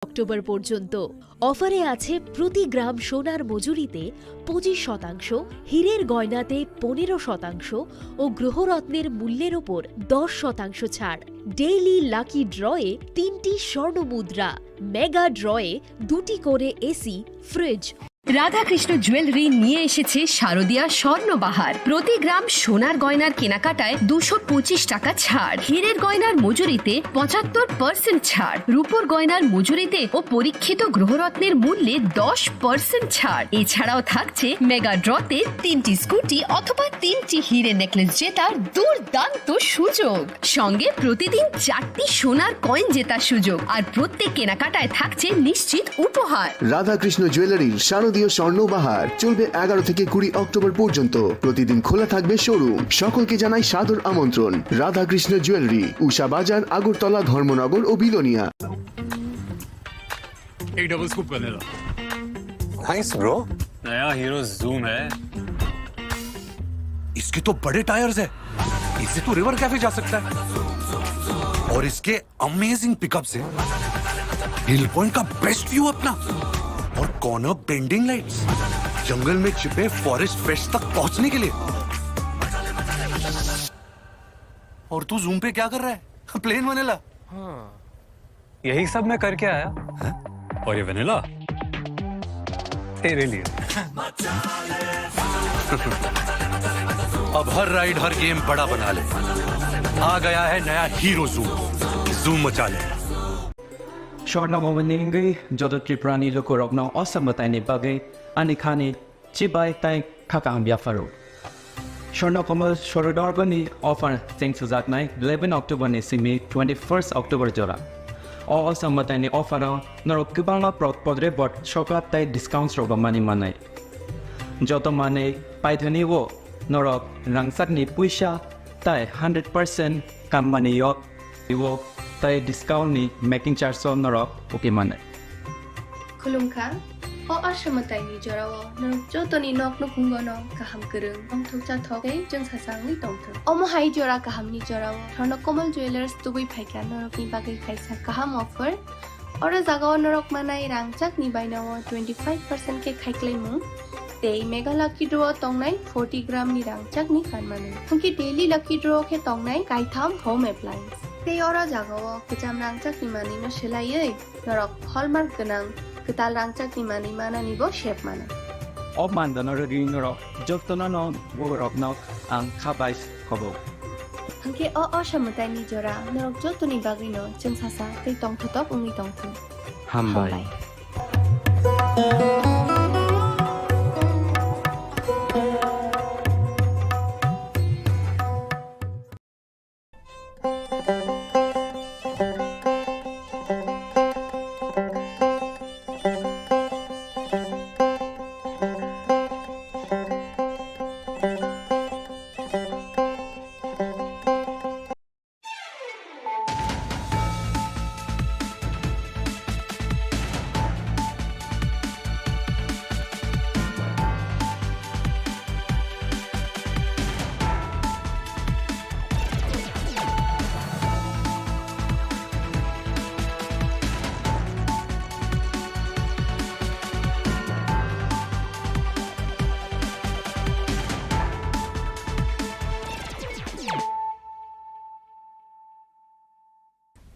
October পর্যন্ত অফারে আছে প্রতি গ্রাম সোনার মজুরিতে 25%, হীরের গয়নাতে 15% ও গ্রহরত্নের মূল্যের ওপর 10% ছাড়। ডেইলি লাকি ড্রয়ে 3টি স্বর্ণ মুদ্রা, মেগা ড্রয়ে 2টি করে এসি, ফ্রিজ। রাধাকৃষ্ণ জুয়েলারি নিয়ে এসেছে শারদীয়া স্বর্ণবাহার। প্রতি গ্রাম সোনার গয়নার কেনাকাটায় 225 টাকা ছাড়, হীরের গয়নার মজুরিতে 75% ছাড়, রূপোর গয়নার মজুরিতে ও পরীক্ষিত গ্রহরত্নের মূল্যে 10% ছাড়। এছাড়াও থাকছে মেগা ড্রতে 3টি স্কুটি অথবা 3টি হীরের নেকলেস জেতার দুর্দান্ত সুযোগ, সঙ্গে প্রতিদিন 4টি সোনার কয়েন জেতার সুযোগ, আর প্রত্যেক কেনাকাটায় থাকছে নিশ্চিত উপহার। রাধাকৃষ্ণ জুয়েলারির শারদীয় স্বর্ণবাহার চলবে 11 থেকে 20 অক্টোবর পর্যন্ত। প্রতিদিন খোলা থাকবে শোরুম। সকলকে জানাই সাদর আমন্ত্রণ। রাধাকৃষ্ণ জুয়েলারি, উষা বাজার, আগরতলা, ধর্মনগর ও বিলোনিয়া। एक डबल स्कूप करने लो। Nice bro. नया हीरो जूम है। इसके तो बड़े टायर्स है, इससे तो रिवर कैफे जा सकता है। और इसके अमेजिंग पिकअप से हिल पॉइंट का बेस्ट व्यू अपना, और कॉर्नर बेंडिंग लाइट्स, जंगल में छिपे फॉरेस्ट फेस्ट तक पहुंचने के लिए। और तू जूम पे क्या कर रहा है? Plane vanilla. यही सब मैं करके आया। और ये वनीला तेरे लिए। अब हर राइड हर गेम बड़ा बना ले। आ गया है नया हीरो जूम। जूम मचा ले। Shortna momeningi jodo Tripurani loko rokna osambatai ni bagai anikhani chibai tai khakang biafaro. Shortna komal shorodarbani offer thanks to Zatnai 11 October ni simi 21st October jora. O osambatai ni offer norok kibanga podre bot shoklat tai discounts roga mani manai. Joto mane paithani wo norok rangsak ni puisha tai 100% company yok iwo tai discount ni making charge so norok okay mane Khulumkha o ashamatai ni jorawo no jotoni nok no kungono kaham kereng ong thokcha thokai jeng sasang ni tongthong o mohai jora kaham ni jorawo thorno komal jewelers tubui phaika norok ni bagai kaisa kaham offer ora jagao norok manai rangchak ni bainawo 25% ke khaiklai mu tei mega lucky draw tongnai 40 gram ni rangchak ni kanmanu hungki daily lucky draw ke tongnai kaitham home appliance tei ora jagao kecham rangchak ni mani no selaiei norok hallmark ganang ketal rangchak ni mani mana nibo shape mana o mandano ri norok joktona no borok no ang khabai khobo hungki o shamutai ni jora norok jotoni bagino jeng sasa tei tongthotop ungi tongthong hambai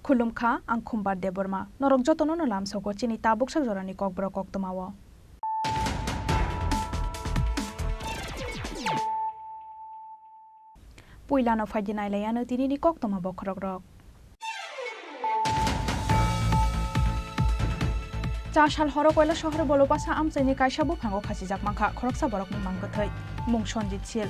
Khulumkha ang khumbar deborma norok jotono no lam soko chini tabuk sak jorani kokborok koktomawo puilano faidinai layano tinini koktoma bokrok rok চাশাল হরকয়লা শহরে বলপাসা আমচাইনি কাইসাবু ফাঙ্গো খাসি জাকমাখা খরকসা বরকনি মাংগথৈ মুং সঞ্জিত ছিল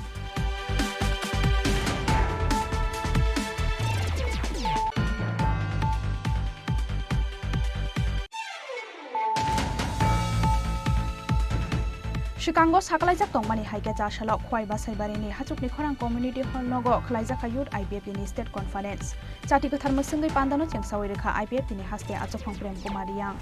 Chicago saklaijak tongmani haike chashalok khwai basaibarini hachukni khorang community hall nogo khlaijaka youth IPF ni state conference chati kothar msungoi pandano chengsawai rekha IPF ni haste achofang prem kumariang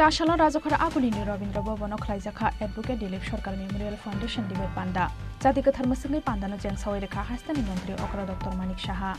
চাশাল রাজখরা আগুলিনি Rabindra ভবন খাইজাখা advocate Dilip সরকার Memorial foundation debate পান্ডা জাতি কথার মসঙ্গে পান্ডানো জেং Sawai রেখা হাস্তানি মন্ত্রী অকরা doctor Manik Saha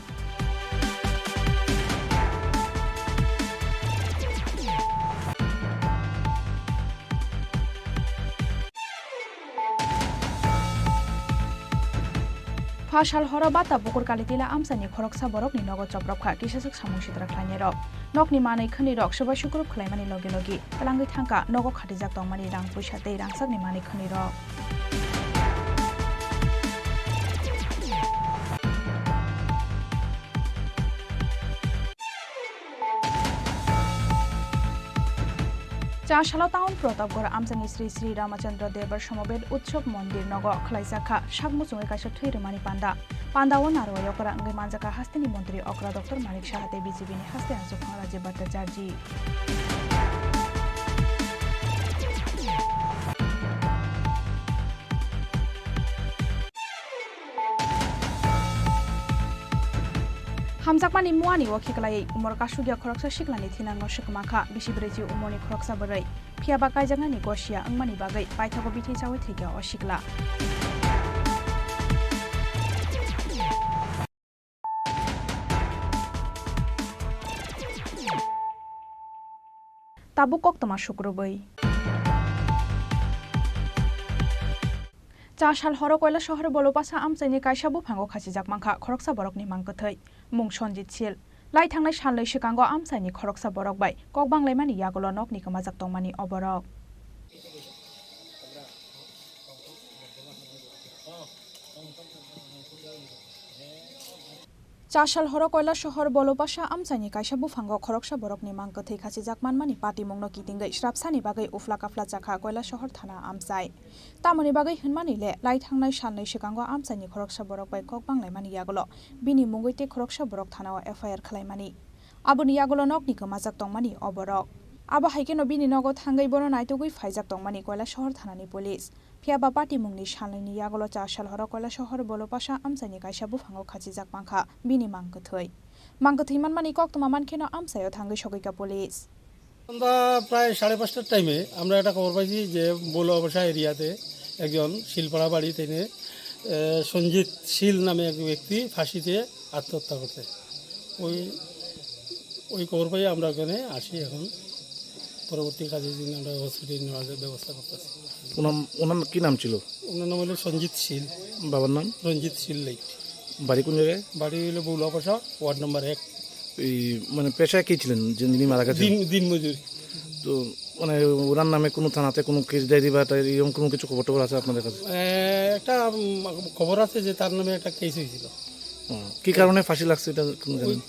ফাশাল হরবাতা বকুর কালিতিলা আমসানি খরকসা বরক নি নগদ চপ্রখা কিসাসক সামংসিত্রা খ্লাইনে rock নকনি মাनै খনি rock সবাই শুক্রব খ্লাইমানি লগে লগে তালাঙ্গি থাঙ্কা নগ খাটিজাক তংমানি রাং পয়সাতে রাংসাকনি মাनै খনি রক চাশাল টাউন প্রতাপগড় আমসানি শ্রী শ্রী রামচন্দ্র দেবৰ সমবেত উৎসব মন্দির নগ খলাইজাখা সাগমুচুঙে কাইসা থৈরমানি পান্ডা পান্ডাও নারওয়াই অকরা अंगै मानजाखा हास्तेनि मन्त्री अकरा डक्टर मानिक साहाते बिजेपिनि हास्ते आजुखां राजीव भट्टाचार्य हामजाकमानि मुवानि वखिकलायै उमर कासुगिया खरकसा सिक्लानि थिनां नसकमाखा बिसिब्रेजि उमरनि खरकसा बोरै फियाबा कायजागनानि गसिया अंगमानि बागै बायथागो बिथि चावै थैगिया असिकला ताबु कक्तमा शुक्रबै चाशाल हर कयला शहर बलपासा आमसाइनि कायसाबु फांगो खासिजाक मांखा खरकसा बरकनि मांगथै मुं सनजित सिल लाई थांनाय सानलै सिगांगो आमसाइनि खरकसा बरक बाय ककबांलायमानि यागल नकनि कमाजाक तंमानि अबरक चाशाल हर कयला शहर बलपासा आमसाइनि कायसाबु फांगो खरकसा बरकनि मांगथै खासिजाक मानमानि पार्टी मुंनो कितिंगै श्रापसानि बागै उफ्ला काफ्ला जाखा कयला शहर थाना आमसाइ तामनि बागै होनमानिले लाई थांनाय साननै सिगांगो आमसाइनि खरकसा बरक बाय ककबांलायमानि यागल बिनि मुंगैते खरकसा बरक थानाव एफआईआर खालायमानि आबुनि यागल नकनि कमाजाक तंमानि अबरक आबा हाइकेनो बिनि नगो थांगै बनो नायतुगै फाइजाक तंमानि कयला शहर थानानि पुलिस फियाबा पार्टी मुंनि सानैनि यागल चाशाल हर कयला शहर बलपासा आमसाइनि कायसाबु फांगो खासिजाक मांखा बिनि मांगथै मानमानि कक्तमा मानखेनो आमसाइयाव थांगै सगैका पुलिस আমরা প্রায় 5:30টার টাইমে আমরা একটা খবর পাইছি যে বলবাসা এরিয়াতে একজন শিলপাড়া বাড়ি থেকে সঞ্জিত শীল নামে এক ব্যক্তি ফাঁসিতে আত্মহত্যা করতে ওই খবর পাই আমরা ওখানে আসি এখন পরবর্তী কাজের জন্য আমরা হসপিটালে নেওয়ার ব্যবস্থা করতেছি ওনার কি নাম ছিল ওনার নাম হলো সঞ্জিত শীল বাবার নাম রঞ্জিত শীল লাইট বাড়ি কোন জায়গায় বাড়ি হলো বলবাসা ওয়ার্ড নম্বর 1 এই মানে পেশায় কি ছিলেন যিনি মারা গেছেন দিন মজুরি তো মানে ওনার নামে কোনো থানাতে কোনো কেস ডায়েরি বা এরকম কোনো কিছু খবর আছে আপনাদের কাছে একটা খবর আছে যে তার নামে একটা কেস হয়েছিল কি কারণে ফাঁসি লাগছে এটা কোনো জানেন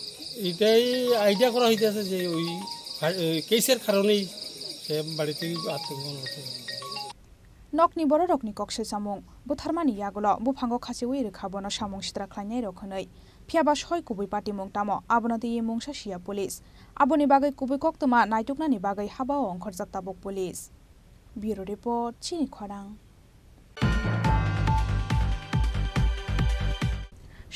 এটাই আইডিয়া করা হইতেছে যে ওই কেসের কারণেই সে বাড়িতে আত্মগোপন করতে नकनि बर रकनि कक्से सामुं बुथारमानि यागल बुफांगो खासेवै रेखाबनो सामुं सित्रा ख्लायनाय रखनै फियाबा सय कुबै पार्टी मुं तामो आबनते ये मुं सासिया पुलिस आबनि बागै कुबै कक्तमा नायतुकनानि बागै हाबाओ अंखरजाक ताबक पुलिस ब्यूरो रिपोर्ट चिनी खरां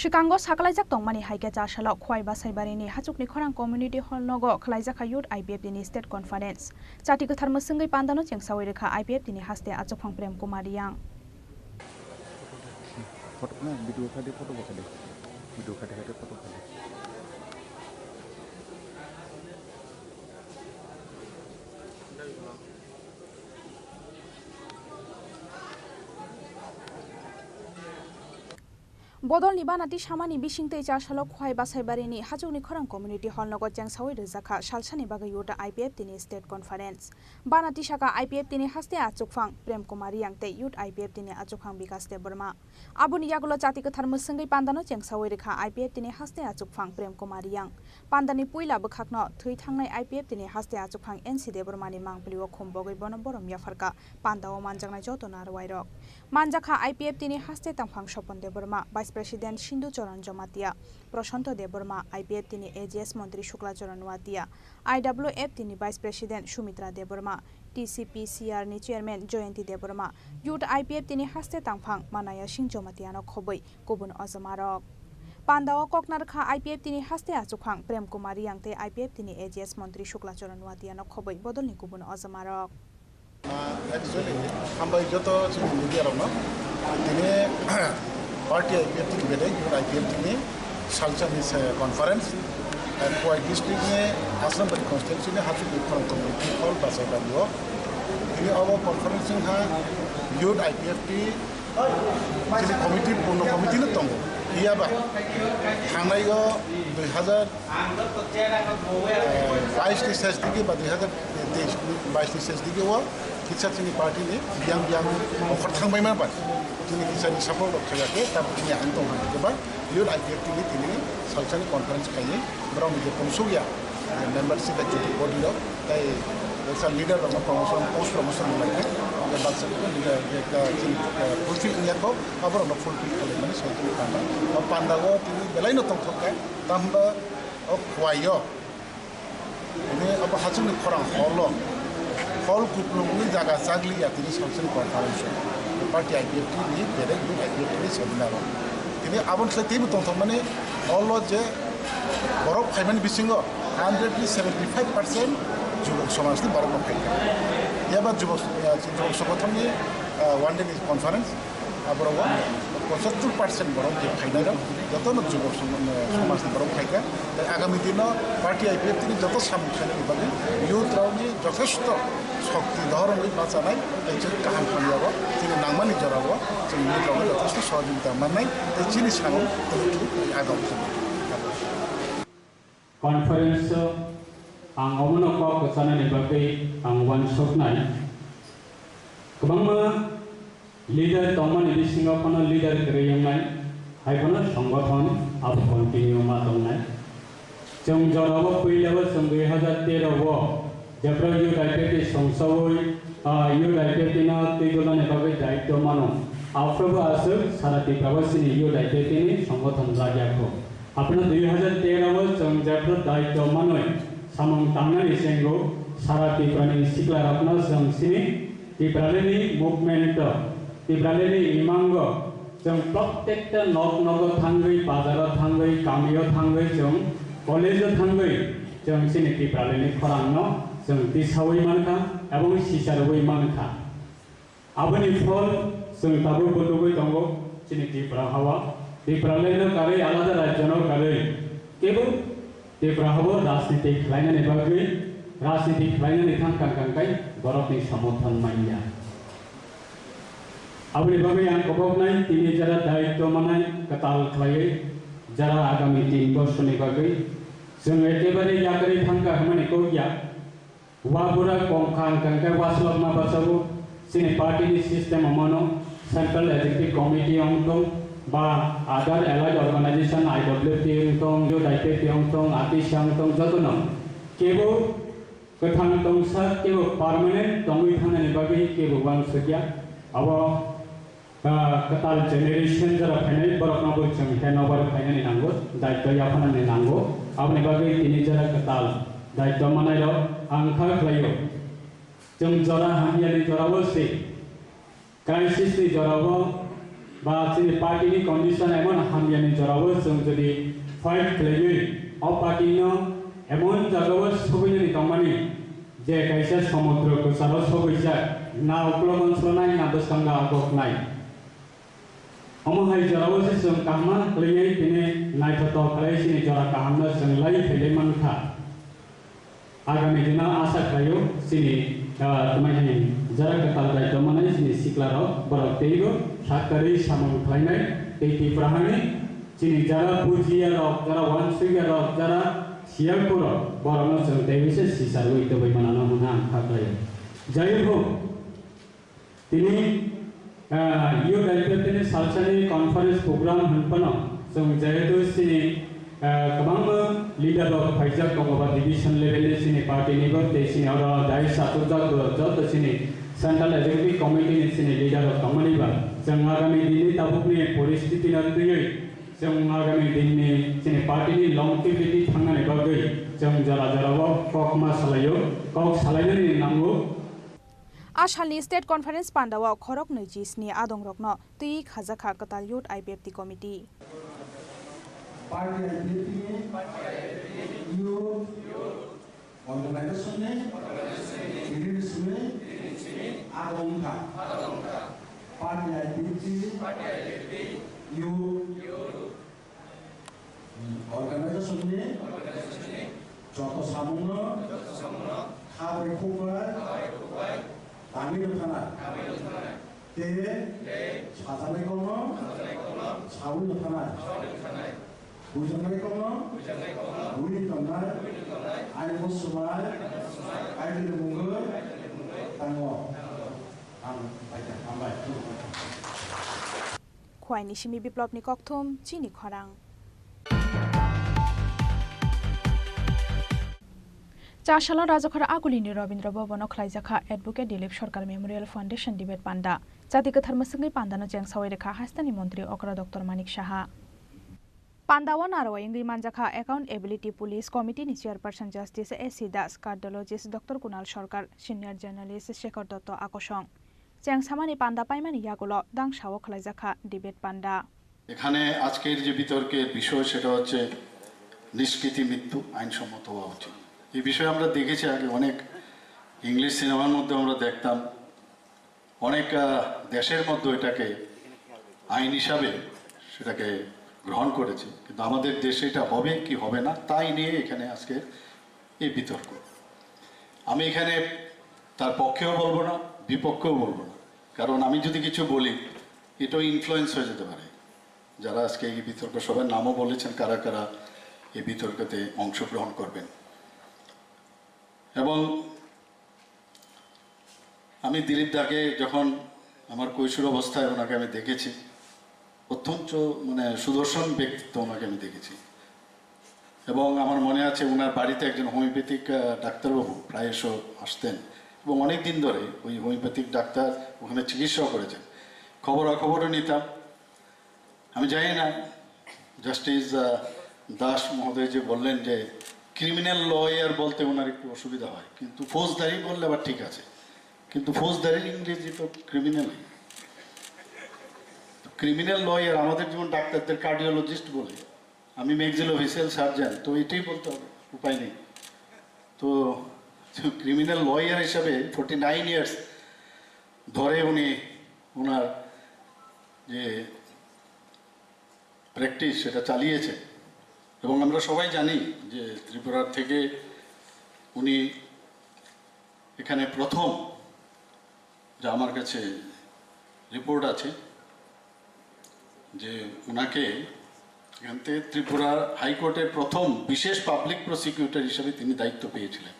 Shikongo साकलाइजाक तंमानि हाइके चाशाल Khowai बासाइबारिनि हाचुकनि खरां community hall नगो खलाइजाखा youth IPF दिनि स्टेट कन्फारेन्स जाति गोथार मसंगै पान्दानो जेंसावै रेखा आईपीएफ दिनि हास्ते आजफां प्रेम कुमारियां बदलनि बानाति सामानि बिसिंतै चाशाल खवाइ बासाइबारिनि हाजौनि खरां कम्युनिटी हल नगद जेंसावै रोजाखा सालसानि बागै युथ आईपीएफ दिनि स्टेट कन्फारेन्स बानाति साका आईपीएफ दिनि हास्ते आचुकफां प्रेम कुमारी यांगते युथ आईपीएफ दिनि आचुकफां विकास देबरमा आबुनि यागल जाति गोथार मसंगै पान्दानो जेंसावै रेखा आईपीएफ दिनि हास्ते आचुकफां प्रेम कुमारी यां पान्दानि पुइला बखाखनो थै थांनाय आईपीएफ दिनि हास्ते आचुकफां एनसी देबरमानि मांगपलिव खुमबगै बन बरम याफारका पान्दाव मानजांनाय जत नारवायरक मानजाखा आईपीएफ दिनि हास्ते तांफां सपन देबरमा भाइस प्रेसिडेंट सिंधु चरण जमातिया प्रशांत देबरमा आईपीएफ दिनि एजीएस मंत्री शुक्ला चरण वातिया आईडब्ल्यूएफ दिनि भाइस प्रेसिडेंट सुमित्रा देबरमा टीसीपीसीआर नि चेयरमैन जयंती देबरमा युथ आईपीएफ दिनि हास्ते तांफां मानाया सिंह जमातियानो खबै गुबुन अजमारक पांडाव ककनार खा आईपीएफ तिनी हास्ते आचुखां प्रेम कुमारी यांगते आईपीएफ तिनी एजीएस मंत्री शुक्लाचरण वादियानो खबै बदलनि गुबुन अजमारक एक्चुअली हम जो मीडिया दिने पार्टी आईपीएफ की बेटे आईपीएफ की सालचानी कॉन्फ्रेंस कोई डिस्ट्रिक्ट में आसनबाड़ी कॉन्स्टिट्यूंसी ने हाथी खरं कम्युनिटी हॉल बासाइबारियो दिने अब कॉन्फ्रेंस हा यूथ आईपीएफ की कमिटी पूर्ण कमिटी ने दंग हियाबा थांनायो 2022 नि सेस दिगे बा 2022 नि सेस दिगे वो किसा जोंनि पार्टीनि बियां नखर थांबायमा बा जोंनि किसानि सापर्ट खायाखै दा जोंनि आं दं हांगोबा यूथ आईपीएफ नि दिनै सालसानि कॉन्फ्रेंस खायो ब्राउन जे कमसु गया मेंबरशिप एक्टिविटी बॉडी लो ताई ऐसा लीडर दं प्रमोशन पोस्ट प्रमोशन लागे दा बात से लीडर एक फुलफिल इयाखौ आबर न फुलफिल खालामनानै सालसानि पांडा पांडागो तिनि बेलायनो दंथ'खाय तामबा खवायो ini apa hasilnya kurang hall kuplungni jaga sagli ya tini samsung conference party IPF ni beda group IPF ni seminar ini abon setiap tonton mana all je borok payment bisingo 175% jubok समाज ni borok payment ya ba jubok संगठन ni one day conference abrowa 75% borok je payment joto no jubok समाज ni borok payment आगामी दिन party IPF তিনি যত সামগ্রী বিভাগে youth রাউনি যথেষ্ট শক্তি ধরনের বাঁচানাই এই যে কাহাম খালিয়াব তিনি নাংমানি জড়াব जों ইউথ রাউনি যথেষ্ট সহযোগিতা মাননাই এই চিনি সামন আগাম कॉन्फ्रेंस आं अमनो को कसानानि बागै आं वान सकनाय गोबां लीडर तमनि बिसिङाव कोनो लीडर गैयैनाय हायबनो संगठन अब कन्टिन्यू मा दंनाय जों जराव फैलाबो जों 2013 जेब्ला यूथ आईपीएफ संसदयै यूथ आईपीएफ ना तैगलानि बागै दायित्व मानो आफ्रोबो आसो साराति प्रवासिनि यूथ आईपीएफ नि संगठन लागियाखौ आपन 2013 जों जेब्ला दायित्व मानो सामं तांनानि सेंगो साराति प्रानि सिक्ला रत्न जों सिनि तिब्रालेनि मुभमेंट तिब्रालेनि इमांग जों प्रत्येकटा नग थांगै बाजाराव थांगै गामियाव थांगै जों कलेजाव थांगै जों सिनि तिब्रालेनि खरांनो जों दिसावै मानखा एबं सिसारवै मानखा आबनि फल जों दाबो बन्दुबै दङ सिनि तिब्रा हावा तिब्रालेनो कारै आलादा राज्यनो कारै केवल तिब्रा हावा राजनीति खालायनानै बागै राजनीति खालायनानै थांखांखांखाय बरफनि समर्थन माइया आबनि बागै आं कबकनाय तिनि जरा दायित्व मानाय कताल खालायै जरा आगामी 3 वर्षनि बागै जों एकेबारे याकरै थांखा हमनेखौ या वाबुरा कमखां कांका वासलब मा बासाबो सिनि पार्टीनि सिस्टेम मानो सेंट्रल एग्जीक्यूटिव कमिटी अंगं बा आदार एलाइड ऑर्गेनाइजेशन आईडब्ल्यूटी अंगं जो दायित्व अंगं आतिशां अंगं जतनो केबो कथां तंसा केबो परमानेंट तंगै थानानि बागै केबो वांसकिया अब कताल जेनेरेशन जरा फाइनाल बरकनाबो जों हेनोवर फाइनाल नांगौ दायित्व याफानानै नांगौ आपनि बागै तिनि जरा कताल दायित्व मानायलो आंखा खालायो जों जरा हामियानि जराबो से क्राइसिस नि जराबो बा जोंनि पार्टीनि कन्डिशन एमन हामियानि जराबो जों जुदि फाइट खालायो अ पार्टीनो एमन जागाबो सबै दंमानि जे कायसा समुद्र गोसारो सबैसा ना उक्लमनसनाय ना बसंगा आगकनाय अमहाय जराबो जों काहमा खालायो दिनै नायथत खालायसिनि जरा काहमना जों लाई फैले मानखा आगामी दिन आशा खायो सिनि तमायनि जरा कताल दायित्व मानाय सिनि सिक्लाराव बरक तेइगो साकरै सामं खालायनाय तेति प्राहानि सिनि जरा बुजिया रक जरा वानसुया रक जरा सियापुर बरनो जों तेइसे सिसारवै तबै मानानो मोना खालायो जायहो तिनि यूथ आईपीएफ सालसानि कॉन्फ्रेंस प्रोग्राम हनपनो जों जेहेतु सिनि गोबां लीडर फाइजाक दङबा डिविजन लेभेलनि सिनि पार्टीनिबो तेसिनि आरो दाय सातुजाक जत सिनि सेंट्रल एग्जीक्यूटिव कमिटिनि सिनि लीडर दङमनिबा जों आगामी दिननि ताबुकनि परिस्थिति नन्दैयै जों आगामी दिननि सिनि पार्टीनि लंटिभिटी थांनानै बागै जों जरा जराबो ककमा सालायो कक सालायनानै नांगौ आसामनि स्टेट कॉन्फ्रेंस पांडाव खरक 27 नि आदंरकनो तुई खाजाखा कताल youth IPF committee party organisation आगोंगा पार्टी ऑर्गेनाइजेशन যত সামুন খাবে খুববার তামিল থানা তে সাজানাই কর্ম সাউল থানা বুঝানাই কর্ম বুড়ি তন্নার আইন বসুমার আইনের মুঙ্গ তাঙ্গ আমবাই খোয়াইনি সিমি বিপ্লবনি ককথম চিনি খরাং চাশালা রাজখর আগুলিনি রবীন্দ্র ভবন খ্লাইজাখা এডভোকেট দিলীপ সরকার মেমোরিয়াল ফাউন্ডেশন ডিবেট পান্ডা জাতি কথার মসঙ্গি পান্দানো চেংসাওয়াই রেখা হাস্তানি মন্ত্রী অকরা ডক্টর মানিক সাহা পান্দাওয়ান আরো ইংরি মানজাখা অ্যাকাউন্টেবিলিটি পুলিশ কমিটিনি chairperson justice AC Das cardiologist doctor Kunal Sarkar senior journalist Shekhar Dutta আকর্ষণ চেংসামানি পান্ডা পাইমানি ইয়াগুলো দাংসাও খ্লাইজাখা ডিবেট পান্ডা এখানে আজকের যে বিতর্কের বিষয় সেটা হচ্ছে নিষ্কৃতি মৃত্যু আইনসম্মত হওয়া উচিত। এই বিষয়ে আমরা দেখেছি আগে অনেক ইংলিশ সিনেমার মধ্যে আমরা দেখতাম, অনেক দেশের মধ্যে এটাকে আইন হিসাবে সেটাকে গ্রহণ করেছে, কিন্তু আমাদের দেশে এটা হবে কি হবে না তাই নিয়ে এখানে আজকে এই বিতর্ক। আমি এখানে তার পক্ষেও বলবো না, বিপক্ষেও বলবো না, কারণ আমি যদি কিছু বলি এটাও ইনফ্লুয়েন্স হয়ে যেতে পারে। যারা আজকে এই বিতর্ক সবার নামও বলেছেন কারা কারা এই বিতর্কতে অংশগ্রহণ করবেন। এবং আমি দিলীপ দাকে যখন আমার কৈশোর অবস্থায় ওনাকে আমি দেখেছি, অত্যন্ত সুদর্শন ব্যক্তিত্ব ওনাকে আমি দেখেছি। এবং আমার মনে আছে ওনার বাড়িতে একজন হোমিওপ্যাথিক ডাক্তারবাবু প্রায়শ আসতেন এবং অনেক দিন ধরে ওই হোমিওপ্যাথিক ডাক্তার ওখানে চিকিৎসাও করেছেন, খবরাখবরও নিতাম। আমি জানি না জাস্টিস দাস মহোদয় যে বললেন যে ক্রিমিনাল লয়ার বলতে ওনার একটু অসুবিধা হয়, কিন্তু ফৌজদারি বললে আবার ঠিক আছে, কিন্তু ফৌজদারির ইংরেজি তো ক্রিমিনালই। ক্রিমিনাল লয়ার আমাদের যেমন ডাক্তারদের কার্ডিওলজিস্ট বলে, আমি ম্যাক্সিলোফেসিয়াল সার্জন, তো এটাই বলতে হবে, উপায় নেই। তো ক্রিমিনাল লয়ার হিসাবে 49 ইয়ার্স ধরে উনি ওনার যে প্র্যাকটিস সেটা চালিয়েছে। এবং আমরা সবাই জানি যে ত্রিপুরার থেকে উনি এখানে প্রথম, যা আমার কাছে রিপোর্ট আছে, যে ওনাকে এখান থেকে ত্রিপুরা হাইকোর্টের প্রথম বিশেষ পাবলিক প্রসিকিউটর হিসেবে তিনি দায়িত্ব পেয়েছিলেন।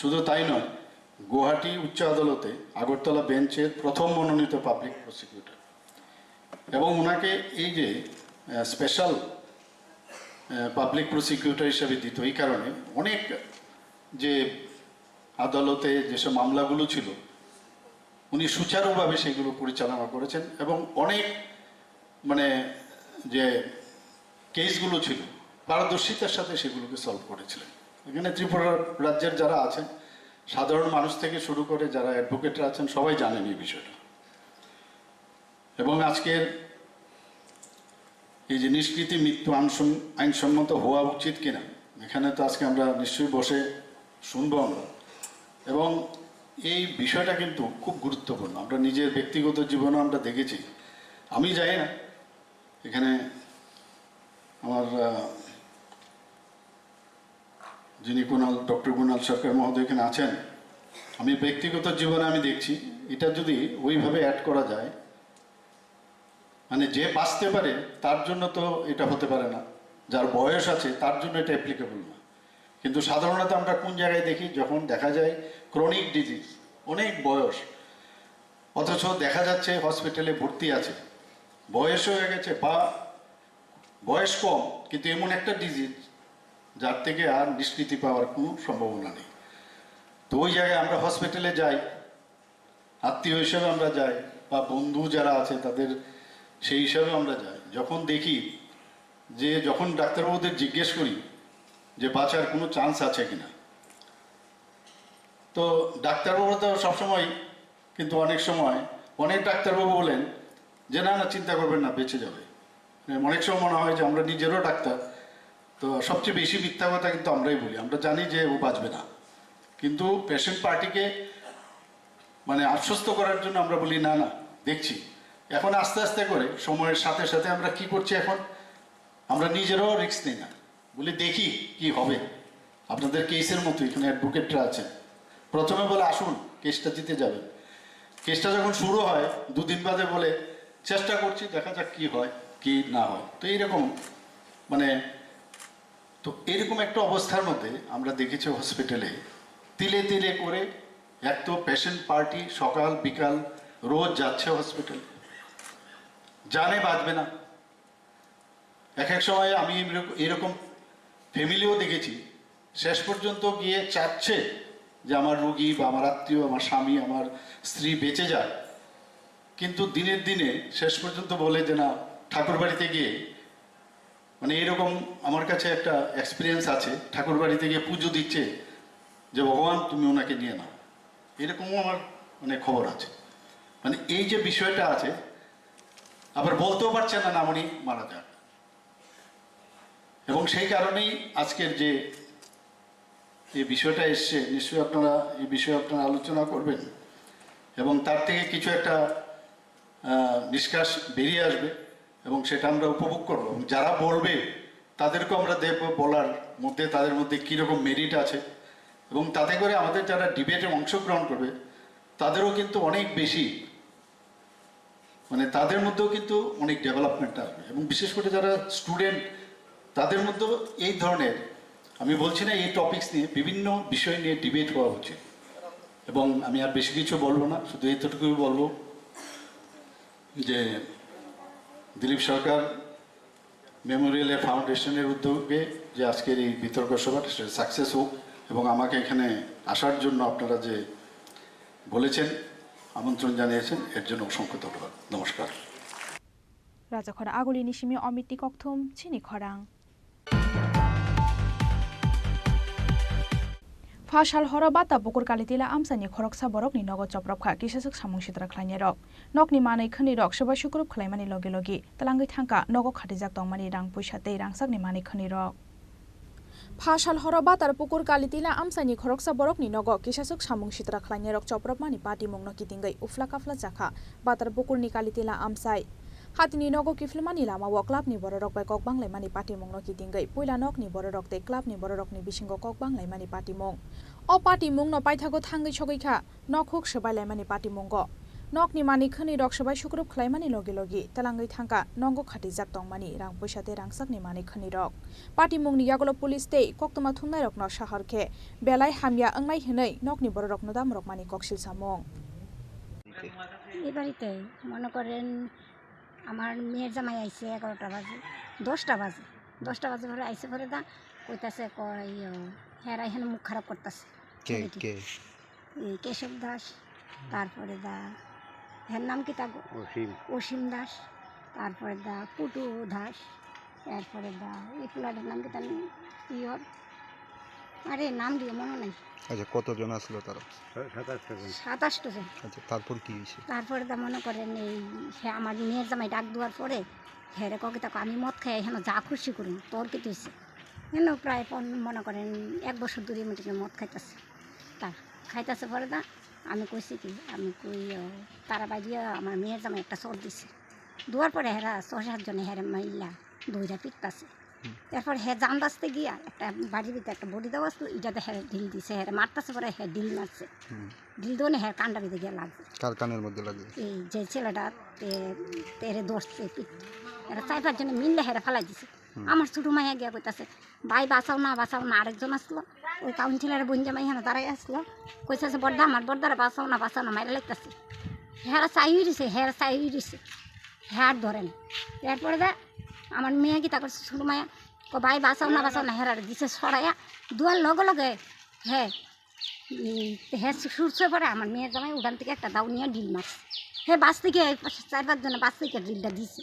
শুধু তাই নয়, গুয়াহাটি উচ্চ আদালতে আগরতলা বেঞ্চের প্রথম মনোনীত পাবলিক প্রসিকিউটর। এবং ওনাকে এই যে স্পেশাল পাবলিক প্রসিকিউটর হিসেবে দিত এই কারণে অনেক যে আদালতে যেসব মামলাগুলো ছিল উনি সুচারুভাবে সেগুলো পরিচালনা করেছেন এবং অনেক যে কেসগুলো ছিল পারদর্শিতার সাথে সেগুলোকে সলভ করেছিলেন। এখানে ত্রিপুরা রাজ্যের যারা আছেন, সাধারণ মানুষ থেকে শুরু করে যারা অ্যাডভোকেটরা আছেন, সবাই জানেন এই বিষয়টা। এবং আজকের এই যে নিষ্কৃতি মৃত্যু আইনসম্মত হওয়া উচিত কিনা, এখানে তো আজকে আমরা নিশ্চয়ই বসে শুনবো আমরা। এবং এই বিষয়টা কিন্তু খুব গুরুত্বপূর্ণ, আমরা নিজের ব্যক্তিগত জীবনে আমরা দেখেছি। আমি জানি না এখানে আমার যিনি ডক্টর কুনাল সরকার মহোদয় এখানে আছেন, আমি ব্যক্তিগত জীবনে আমি দেখছি এটা যদি ওইভাবে অ্যাড করা যায়, যে বাঁচতে পারে তার জন্য তো এটা হতে পারে না, যার বয়স আছে তার জন্য এটা অ্যাপ্লিকেবল না। কিন্তু সাধারণত আমরা কোন জায়গায় দেখি, যখন দেখা যায় ক্রনিক ডিজিজ, অনেক বয়স, অথচ দেখা যাচ্ছে হসপিটালে ভর্তি আছে, বয়স হয়ে গেছে বা বয়স কম, কিন্তু এমন একটা ডিজিজ যার থেকে আর নিষ্কৃতি পাওয়ার কোনো সম্ভাবনা নেই। তো ওই জায়গায় আমরা হসপিটালে যাই, আত্মীয় হিসেবে আমরা যাই, বা বন্ধু যারা আছে তাদের সেই হিসাবে আমরা যাই। যখন দেখি যে যখন ডাক্তারবাবুদের জিজ্ঞেস করি যে বাঁচার কোনো চান্স আছে কিনা, তো ডাক্তারবাবু তো সবসময়, কিন্তু অনেক সময় অনেক ডাক্তারবাবু বলেন যে না না চিন্তা করবেন না, বেঁচে যাবে। অনেক সময় মনে হয় যে আমরা নিজেরও ডাক্তার, তো সবচেয়ে বেশি মিথ্যা কথা কিন্তু আমরাই বলি। আমরা জানি যে ও বাঁচবে না, কিন্তু পেশেন্ট পার্টিকে মানে আশ্বস্ত করার জন্য আমরা বলি না না দেখছি। এখন আস্তে আস্তে করে সময়ের সাথে সাথে আমরা কি করছি, এখন আমরা নিজেরাও রিস্ক নিই না, বলি দেখি কি হবে। আপনাদের কেসের মতো এখানে অ্যাডভোকেটরা আছে, প্রথমে বলে আসুন কেসটা জিতে যাবে, কেসটা যখন শুরু হয় 2 দিন বাদে বলে চেষ্টা করছি, দেখা যাক কি হয় কি না হয়। তো এইরকম মানে তো এরকম একটা অবস্থার মধ্যে আমরা দেখেছি হসপিটালে তিলে তিলে করে এক তো পেশেন্ট পার্টি সকাল বিকাল রোজ যাচ্ছে হসপিটালে, জানে বাঁচবে না। এক এক সময় আমি এরকম ফ্যামিলিও দেখেছি শেষ পর্যন্ত গিয়ে চাচ্ছে যে আমার রোগী বা আমার আত্মীয়, আমার স্বামী, আমার স্ত্রী বেঁচে যায়, কিন্তু দিনের দিনে শেষ পর্যন্ত বলে যে না ঠাকুর বাড়িতে গিয়ে, মানে এরকম আমার কাছে একটা এক্সপিরিয়েন্স আছে, ঠাকুর বাড়িতে গিয়ে পুজো দিচ্ছে যে ভগবান তুমি ওনাকে নিয়ে নাও, এরকমও আমার মানে খবর আছে। মানে এই যে বিষয়টা আছে, আবার বলতেও পারছে না না উনি মারা যান। এবং সেই কারণেই আজকের যে এই বিষয়টা এসছে, নিশ্চয়ই আপনারা এই বিষয়ে আপনারা আলোচনা করবেন এবং তার থেকে কিছু একটা নিষ্কাশ বেরিয়ে আসবে এবং সেটা আমরা উপভোগ করব। এবং যারা বলবে তাদেরকেও আমরা দেখব বলার মধ্যে তাদের মধ্যে কীরকম মেরিট আছে, এবং তাতে করে আমাদের যারা ডিবেটে অংশগ্রহণ করবে তাদেরও কিন্তু অনেক বেশি মানে তাদের মধ্যেও কিন্তু অনেক ডেভেলপমেন্ট আসবে। এবং বিশেষ করে যারা স্টুডেন্ট তাদের মধ্যেও এই ধরনের, আমি বলছি না এই টপিকস নিয়ে, বিভিন্ন বিষয় নিয়ে ডিবেট হওয়া উচিত। এবং আমি আর বেশি কিছু বলবো না, শুধু এতটুকুই বলবো যে দিলীপ সরকার মেমোরিয়াল ফাউন্ডেশনের উদ্যোগে যে আজকের এই বিতর্ক সভাটা সেটা সাকসেস হোক, এবং আমাকে এখানে আসার জন্য আপনারা যে বলেছেন, আমন্ত্রণ জানিয়েছেন, এর জন্য অসংখ্য ধন্যবাদ। নমস্কার। রাজাখরা আগুলিনি সিমি অমিতি ককথুম চিনি খরাং ফাশাল হরবাতা বুকুর কালিতিলা আমসানি খরকসা বরকনি নগদ চপ্রবখা কিসাসক সামুং সিত্রা খ্লাইনি রক নকনি মাनै খনি রক সবাই শুক্রুপ খ্লাইমানি লগে লগে তালাঙ্গै থাঙ্কা নগদ খাটিজাক তংমানি রাং পয়সাতে রাংসাকনি মাनै খনি রক ফাশাল হরবাতার পুকুর কালিতিলা আমসানি খরকসা বরকনি নগদ কিসাসক সামুং সিত্রা খ্লাইনি রক চপ্রবমানি পাটি মংনো কিতিঙ্গै উফলা কাফলা জাখা বাতার পুকুরনি কালিতিলা আমসাই হাতিনি নগো কিফলমানি লামাও ক্লাবनि बररक बाय कक बांगलायमानि पार्टी मंगनो किदिंगै पुइला नकनि बररक ते क्लाबनि बररकनि बिसिंगो कक बांगलायमानि पार्टी मं अ पार्टी मंगनो पाइथागो थांगै छगैखा नक हुक सबायलायमानि पार्टी मंगो नकनि मानि खनि रक सबाय सुग्रुप खलायमानि लगे लगे तलांगै थांका नंगो खाति जाक तंमानि रां पैसाते रांसाकनि मानि खनि रक पार्टी मंगनि यागलो पुलिस ते कक्तमा थुंनाय रक न शहरखे बेलाय हामिया अंगनाय हनै नकनि बररक न दामरक मानि ककसिल सामं এবারেতে মনে করেন আমার মেয়ের জামাই আইসে 11টা বাজে 10টা বাজে পরে আইসে পরে দা কইতাছে কই হ্যাঁ এখানে মুখ খারাপ করতেছে এই কেশব দাস, তারপরে দা হ্যার নাম কি তা অসীম দাস, তারপরে দা পুটু দাস, এরপরে দা এই ফুলাটার নাম কি তার ইয়র আরে নাম দিয়ে মনে নাই। আচ্ছা কতজন আসলো তারা? 27 জন। আচ্ছা তারপর কি হয়েছে? তারপরে দা মনে করেন এই আমার মেয়ের জামাই ডাক দেওয়ার পরে হেরে ককে তাকে আমি মদ খাই এখানে যা খুশি করুন তোর কি হয়েছে হেন প্রায় মনে করেন 1 বছর ধরে মিটিংয়ে মদ খাইতেছে। তা খাইতেছে পরে দা আমি কইছি কি আমি কই তারা বাজিয়ে আমার মেয়ের জামাই একটা চর দিছে, দেওয়ার পরে হেরা 6-7 জনে হেরে মাইলা দইরা পিটতাছে। এরপর হে জানদাসতে গিয়া একটা বাড়ির ভিতরে একটা বডি দেওয়া আসলো, এটাতে হ্যাঁ ঢিল দিছে, হ্যাঁ মারতেছে পরে হ্যাঁ ঢিল মারছে, ঢিল দোনে হ্যাঁ কানটা ভিতরে গিয়ে লাগছে। কার কানের মধ্যে লাগে? এই যে ছেলেটা তেরে দোষছে পিট এরা 4-5 জনে মিললে হেরে ফেলাই দিছে। আমার ছোটো মাইয়া গিয়া কইতাছে ভাই বাঁচাও না। আরেকজন আসলো ওই কাউন্সিলারের বঞ্জা মাই হ্যাঁ দাঁড়াই আসলো, কইতাছে বড়দা আমার বড়দারা বাঁচাও না মাইরা লাগতেছে। হেরা চাইই দিছে হ্যাঁ ধরেন। এরপরে দা আমার মেয়ে কি তা করছে ছোটো মায়া ভাই বাঁচাও না হেরার দিছে সরাইয়া দুয়ার লগে লগে হ্যাঁ সুরছে পরে আমার মেয়ের জামাই উড়ান থেকে একটা দাও নিয়ে ডিল মারছে। হ্যাঁ বাস থেকে 4-5 জনে বাস থেকে ডিলটা দিছে।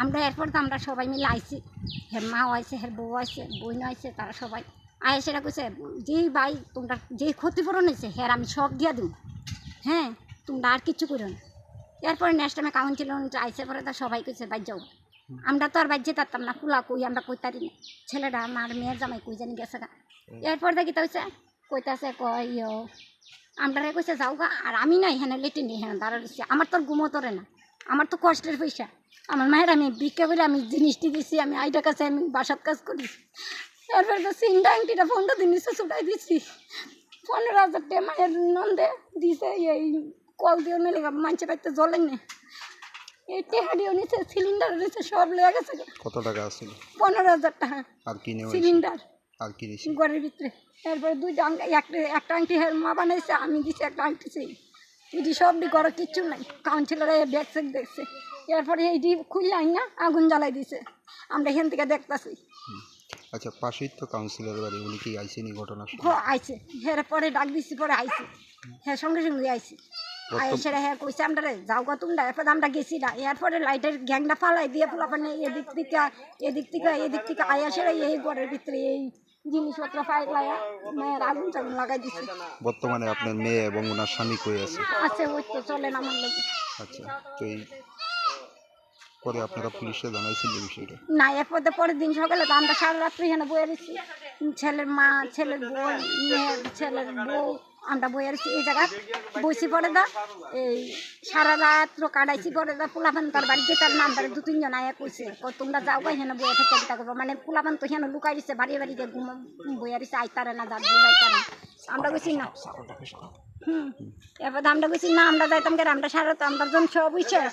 আমরা এরপর তো আমরা সবাই মিলে আইছি, হ্যাঁ মাও আইছে, হ্যাঁ বউ আইছে, বইন আইছে, তারা সবাই আয় সেটা কইছে যেই ভাই তোমরা যেই ক্ষতিপূরণ হয়েছে হ্যাঁ আমি সব দিয়া দিব, হ্যাঁ তোমরা আর কিচ্ছু করো না। এরপরে নেক্সট টাইমে কাউন্সিলর আইসে পরে তা সবাই কইছে ভাই যাও আমরা তো আর বাজ্যে পারতাম না কুলা কই আমরা কইতারি না ছেলেটা আমার মেয়ের জামাই কই জানি গেছে গা এরপর দেখি তো হচ্ছে কইতাছে কই আমরা কইছে যাও গা আর আমি না এখানে লেটে নিয়ে এখানে দাঁড়া দিচ্ছি আমার তো ঘুমো তোরে না আমার তো কষ্টের পয়সা আমার মায়ের আমি ভিক্ষা করে আমি জিনিসটি দিছি আমি আইটা কাছে আমি বাসাত কাজ করি এরপর তো সিনটা আংটিটা 15 দিন নিচে ছুটাই দিচ্ছি 15,000 টাকা মায়ের নন্দে দিছে এই কল দিয়ে নিলে মানছে পাইতে জ্বলেন না এই টেহারিও নিচে সিলিন্ডার নিচে সব লেগে গেছে কত টাকা আছে? 15,000 টাকা আর কি নেওয়া সিলিন্ডার আর কি দিছি ঘরের ভিতরে এরপরে দুইটা একটা আংটি মা বানাইছে আমি দিছি একটা আংটি সেই এটি সব ঘরে কিচ্ছু নাই কাউন্সিলরে ব্যাগ চেক দেখছে এরপরে এইটি খুললে না আগুন জ্বালাই দিছে আমরা এখান থেকে দেখতেছি আচ্ছা পাশেই তো কাউন্সিলর বাড়ি, উনি কি আইসেনি ঘটনা? আইছে হ্যাঁ পরে ডাক দিছি পরে আইছে হ্যাঁ সঙ্গে সঙ্গে আইছে সেটা হ্যাঁ কইছে আমরা যাও গা তোমরা এরপর আমরা গেছি না এরপরে লাইটের গ্যাংটা ফালাই দিয়ে পোলাপানে এদিক থেকে আয়া সেরা এই ঘরের ভিতরে এই জিনিসপত্র ফাইলাইয়া মেয়ের আগুন চাগুন লাগাই দিছে। বর্তমানে আপনার মেয়ে এবং ওনার স্বামী কই আছে? আছে ওই তো চলেন আমার লোকে। আচ্ছা তো এই পরে আপনারা পুলিশে জানাইছেন এই বিষয়টা? না এরপরে পরের দিন সকালে তো আমরা সারা রাত্রি এখানে বয়ে রয়েছি ছেলের মা ছেলের বোন মেয়ের ছেলের বউ আমরা বয়ে রয়েছি এই জায়গা বসি পড়ে দা এই সারা রাত্র কাটাইছি পরে দা পোলাপান তার বাড়িতে তার নাম বাড়ি 2-3 জন আয়া কইছে তোমরা যাও গা এখানে বয়ে থেকে থাকবো মানে পোলাপান তো এখানে লুকাই দিছে বাড়িতে বয়ে রয়েছে আইতারে না যাইতারে আমরা কইছি না এরপর আমরা কইছি না আমরা যাইতাম কে আমরা সারা তো আমরা জন সব শেষ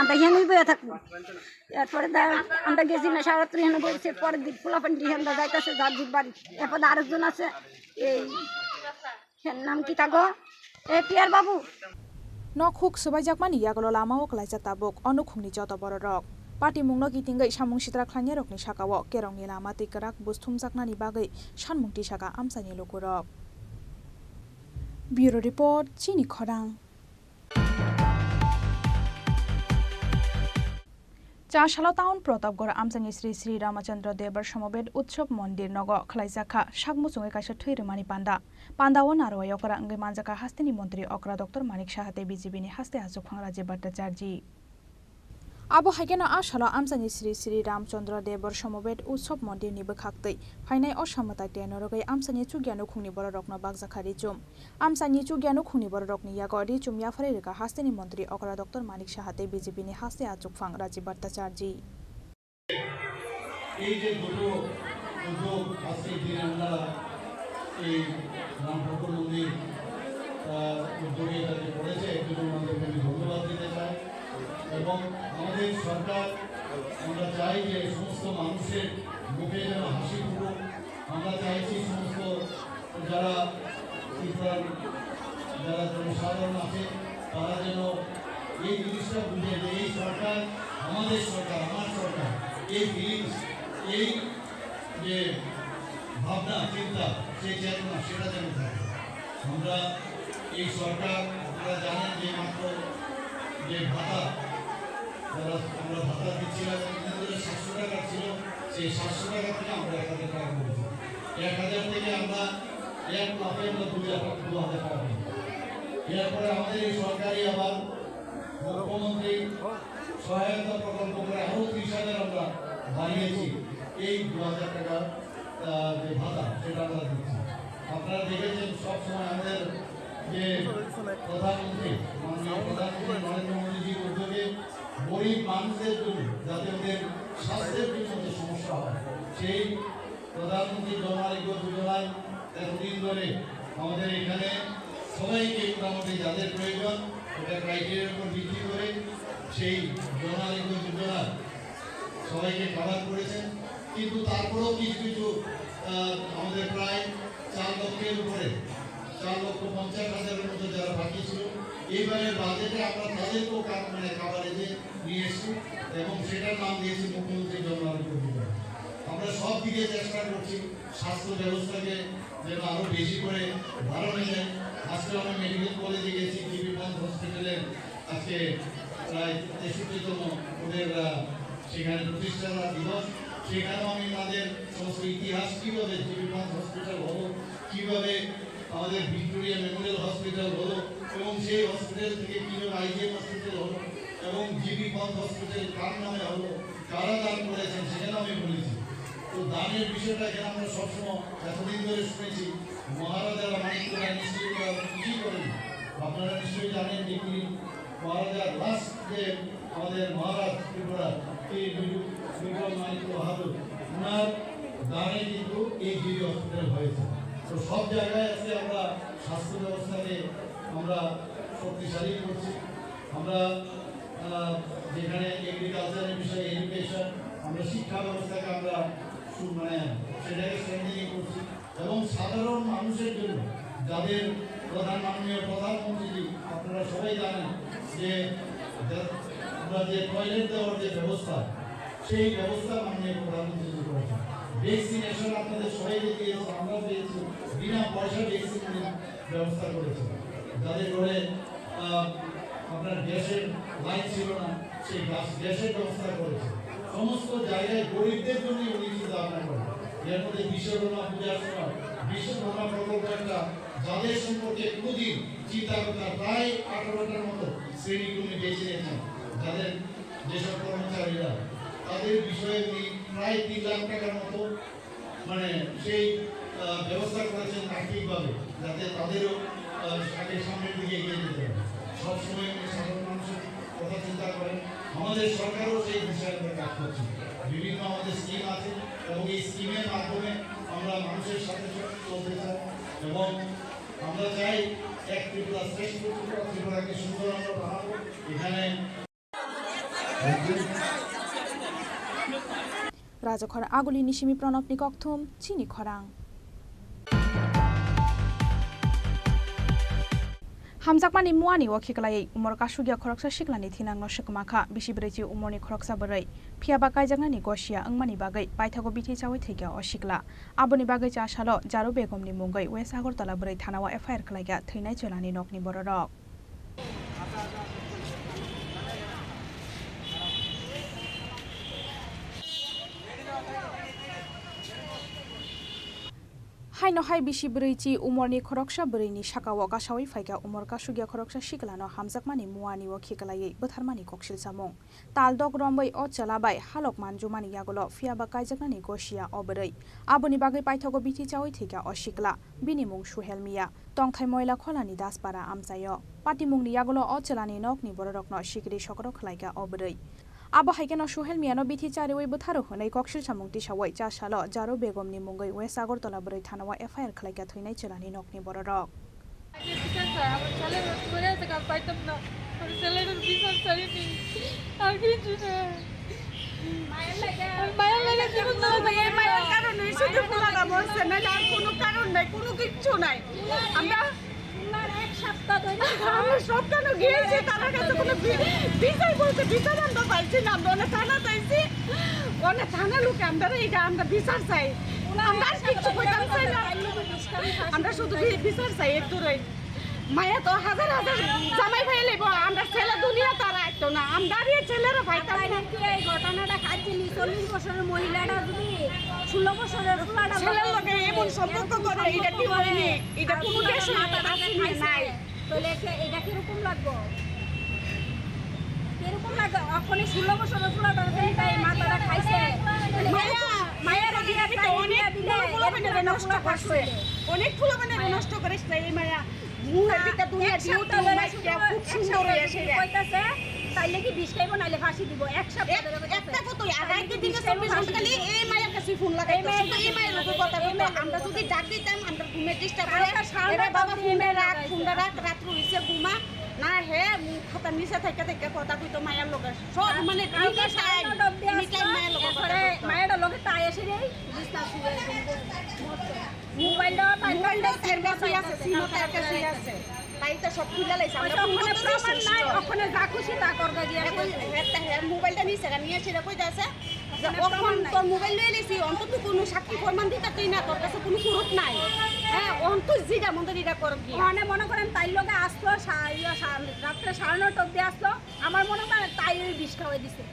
আমরা এখানেই বয়ে থাকবো এরপরে আমরা গেছি না সারা রাত্রি এখানে বসে পরের দিন পোলাপান আমরা যাইতেছে যার বাড়ি এরপর আরেকজন আছে এই নাম কি তাগো এ পিয়ার বাবু নখুক সবাইজাকমানি ইয়াগলো লামাও ক্লাইজা তাবুক অনুখুংনি যত বড় রক পার্টি মুংনো কিতিंगै सामुं सित्रा ख्लाइनि रकनि साकाओ केरंनि लामा तिकराक बुस्थुम जाकनानि बागै सानमुंति साका आमसानि लोकुरक ब्यूरो रिपोर्ट चिनी खरां चाशाला टाउन प्रतापगढ़ आमसानि श्री श्री रामचंद्र देवर समवेत उत्सव मंदिर नग खलाइजाखा सागमुसुङै काइसा थैरमानि पान्दा पान्दाओ नारवाय अकरा अंगै मानजाका हास्तेनि मन्त्री अकरा डॉक्टर मानिक साहाते बीजेपीनि हास्ते हाजुखां राज्य भट्टाचार्य आबो हाइकेना आशाला आमसानि श्री श्री रामचंद्र देवर समवेत उत्सव मंदिर नि बखाक्तै फाइनाय असामताय टेनरगै आमसानि चुग्यानो खुंनि बर रकना बागजाखारि चुम आमसानि चुग्यानो खुंनि बर रकनि यागरि चुम याफारे रेखा हास्तेनि मन्त्री अकरा डॉक्टर मानिक साहाते बीजेपीनि हास्ते आजुकफां राज्य भट्टाचार्य এই যে দুটো উদ্যোগ আজকে দিনে আমরা এই রাম ঠাকুর মন্দির উদ্যোগে তাকে করেছে এগুলো আমাদেরকে আমি ধন্যবাদ দিতে চাই এবং আমাদের সরকার আমরা চাই যে সমস্ত মানুষের মুখে যেন হাসি ফুটুক আমরা চাইছি সমস্ত যারা ত্রিপুরার যারা জনসাধারণ আছে তারা যেন এই জিনিসটা বুঝে যে এই সরকার আমাদের সরকার আমার সরকার এই ফিলিংস এই যে ভাবনা চিন্তা সেই চেতনা সেটা যেন থাকে আমরা এই সরকার আপনারা জানেন যে মাত্র যে ভাতা যারা আমরা ভাতা দিচ্ছিলাম 700 টাকা ছিল সেই 700 টাকা থেকে আমরা 1000 টাকা করেছি 1000 থেকে আমরা 1 লাখে আমরা 2000 টাকা করি এরপরে আমাদের এই সরকারি আবার মুখ্যমন্ত্রী সহায়তা প্রকল্প করে আরও 30,000 আমরা বাড়িয়েছি এই 2000 টাকা যে ভাতা সেটা আমরা দিচ্ছি আপনারা দেখেছেন সবসময় আমাদের যে প্রধানমন্ত্রী মাননীয় প্রধানমন্ত্রী নরেন্দ্র মোদীজির উদ্যোগে গরিব মানুষদের জন্য যাতে ওদের স্বাস্থ্যের জন্য যে সমস্যা হয় সেই প্রধানমন্ত্রী জন আরোগ্য যোজনায় এতদিন ধরে আমাদের এখানে সবাইকে মোটামুটি যাদের প্রয়োজন ওটা ক্রাইটেরিয়ার উপর ভিত্তি করে সেই জন আরোগ্য যোজনা সবাইকে কভার করেছেন কিন্তু তারপরেও কিছু কিছু আমাদের প্রায় 4 লক্ষের উপরে 4,50,000 মতো যারা বাকি ছিল এইবারের বাজেটে আমরা তাদেরকেও মানে কাভারেজে নিয়ে এসেছি এবং সেটার নাম দিয়েছি মুখ্যমন্ত্রী জন আরোগ্য যোজনা আমরা সব দিকে চেষ্টা করছি স্বাস্থ্য ব্যবস্থাকে যেন আরও বেশি করে বাড়ানো যায় আজকে আমরা মেডিকেল কলেজে গেছি জিবি পন্থ হসপিটালের আজকে প্রায় 63তম ওদের সেখানে প্রতিষ্ঠাতা দিবস সেখানেও আমি তাদের সমস্ত ইতিহাস কীভাবে জিবি পন্থ হসপিটাল হলো কীভাবে আমাদের ভিক্টোরিয়া মেমোরিয়াল হসপিটাল হলো এবং সেই হসপিটাল থেকে কীভাবে আইজিএম হসপিটাল হলো এবং জিবি পথ হসপিটাল কার নামে হলো, কারা দান করেছেন সেখানে আমি বলেছি। তো দানের বিষয়টা এখানে আমরা সবসময় এতদিন ধরে শুনেছি মহারাজারা মানিকরা নিশ্চয়ই কিছুই করেন। আপনারা নিশ্চয়ই জানেন যে কি মহারাজার লাস্ট যে আমাদের মহারাজ ত্রিপুরা এই বিক্রম মানিক বাহাদুর ওনার দানে কিন্তু এই জিবি হসপিটাল হয়েছে। তো সব জায়গায় আজকে আমরা স্বাস্থ্য ব্যবস্থাকে আমরা শক্তিশালী করছি। আমরা যেখানে এগ্রিকালচারের বিষয়ে এডুকেশন, আমরা শিক্ষা ব্যবস্থাকে আমরা মানে সেটাকে স্ট্রেংথেনিং করছি এবং সাধারণ মানুষের জন্য যাদের মাননীয় প্রধানমন্ত্রী আপনারা সবাই জানেন যে আমরা যে টয়লেট দেওয়ার যে ব্যবস্থা, সেই ব্যবস্থা মাননীয় প্রধানমন্ত্রী করেছেন। ভ্যাকসিনেশন আপনাদের সবাইকে দিয়েছে, আমরা পেয়েছি, বিনা পয়সা ভ্যাকসিনের ব্যবস্থা করেছে। যাদের ঘরে আপনার গ্যাসের লাইন ছিল না, সেই গ্যাসের ব্যবস্থা করেছে। সমস্ত জায়গায় গরিবদের জন্য উনি চিন্তা ভাবনা করেন। এর মধ্যে বিশ্বকর্মা পূজার সময় বিশ্বকর্মা প্রকল্প একটা যাদের সম্পর্কে কোনোদিন চিন্তা করতেন, প্রায় 18টার মতো শ্রেণী উনি বেছে নিয়েছেন। যাদের যেসব কর্মচারীরা তাদের বিষয়ে উনি প্রায় 3 লাখ টাকার মতো মানে সেই ব্যবস্থা করেছেন আর্থিকভাবে, যাতে তাদেরও সামনের দিকে এগিয়ে যেতে পারে। সবসময় উনি সাধারণ মানুষের কথা চিন্তা করেন। আমাদের সরকারও সেই বিষয়ে কাজ করছে। বিভিন্ন আমাদের স্কিম আছে এবং এই স্কিমের মাধ্যমে আমরা মানুষের সাথে চলতে চাই এবং আমরা চাই এক ত্রিপুরা শ্রেষ্ঠ ত্রিপুরা, ত্রিপুরাকে সুন্দর আমরা বানাবো। এখানে রাজখর আগুলি নিশিমি প্রণব নিকথুম চিনি খরাং হামজাকমানি মুয়ানি ওয়াখিকলাই উমর কাসুগিয়া খরকसा सिक्लानि थिनांग नशकमाखा बिसिब्रैथि उमरनि खरकसा बोरै फियाबा कायजांनानि गसिया अंगमानि बागै बायथागो बिथि चावै थैगा असिकला आबोनि बागै चासालो जारु बेगमनि मुंगै वेस्ट आगरतला बोरै थानावा एफआईआर खलायगा थैनाय चलानि नकनि बररक हाइनो हाइ बिसिब्रैथि उमरनि खरकसा बोरैनि साकाव गासावै फाइगा उमर कासुगिया खरकसा सिकलानो हामजाकमानि मुवानि वखिकलायै बोथारमानि कक्सिल सामुं तालदक रम्बै अ चलाबाय हालक मानजुमानि यागलो फियाबा कायजाकनानि गसिया अबोरै आबोनि बागै पाइथागो बिथि चावै थैगा असिकला बिनि मुं सुहेल मिया तंथाय मयला खलानि दासपारा आमजायो पाटिमुंनि यागलो अ चलानि नकनि बररकनो सिकरि सकरो खलायगा अबोरै आबो हाइकेनो सुहेल मियानो बिथि चारिवै बोथारो हनै कक्सिल सामुंति सावै चासालो जारो बेगमनि मुंगै वेस्ट आगरतला बोरै थानावा एफआईआर खलायगा थैनाय चलानि नकनि बररक মায়া তো হাজার হাজার জামাই ভাই লেব আমরা ছেলে দুনিয়া তারা একটু না আমরা ছেলেরা ভাই তাই নাকি এই ঘটনাটা খাচ্ছিলি 40 বছরের মহিলাটা যদি 16 বছরের ছেলের লগে এমন সম্পর্ক করে এটা কি হয়নি এটা কোনো দেশ নাই তাহলে এটা কি রকম লাগবে কিরকম লাগে আপনি 16 বছরের ফুলাটা তাই মাথাটা খাইছে মায়া মায়ের দিয়া দিতে অনেক ফুলাবানে নষ্ট করছে অনেক ফুলাবানে নষ্ট করেছে এই মায়া মুহের দিকে দুনিয়া ডিউটি মাইকে খুব সুন্দর হয়েছে কইতাছে তাইলে কি বিষ খাইবো নাইলে ফাঁসি দিব এক সপ্তাহ ধরে একটা কত আগাইতে দিনে 24 ঘন্টা খালি এই মায়ের কাছে ফোন লাগাই এই মায়ের লোক কথা বলতে আমরা যদি ডাক দিতাম আমরা ঘুমে ডিস্টার্ব করে এরা বাবা ফোনটা রাখ রাত হইছে ঘুমা না হে খাতা নিচে থেকে থেকে কথা কইতো মায়ের লোক সব মানে মায়ের লোক তাই এসে রে মোবাইলটা তার কাছে আছে সিমও তার কাছে আছে তাই তো সব খুলে লাইছে আমরা কোনো প্রমাণ নাই ওখানে যা খুশি তা করগা দিয়া একটা মোবাইলটা নিচে নিয়েছে রে কইতাছে যে ওখান তোর মোবাইল লয়ে লিছি অন্তত কোনো সাক্ষী প্রমাণ দিতে তুই না তোর কাছে কোনো প্রুফ নাই হ্যাঁ অন্ত জিরা মন্দিরা করবি মানে মনে করেন তাই লগে আসলো রাত্রে 9:30 অবধি আসলো আমার মনে হয় তাই ওই বিষ খাওয়াই দিছে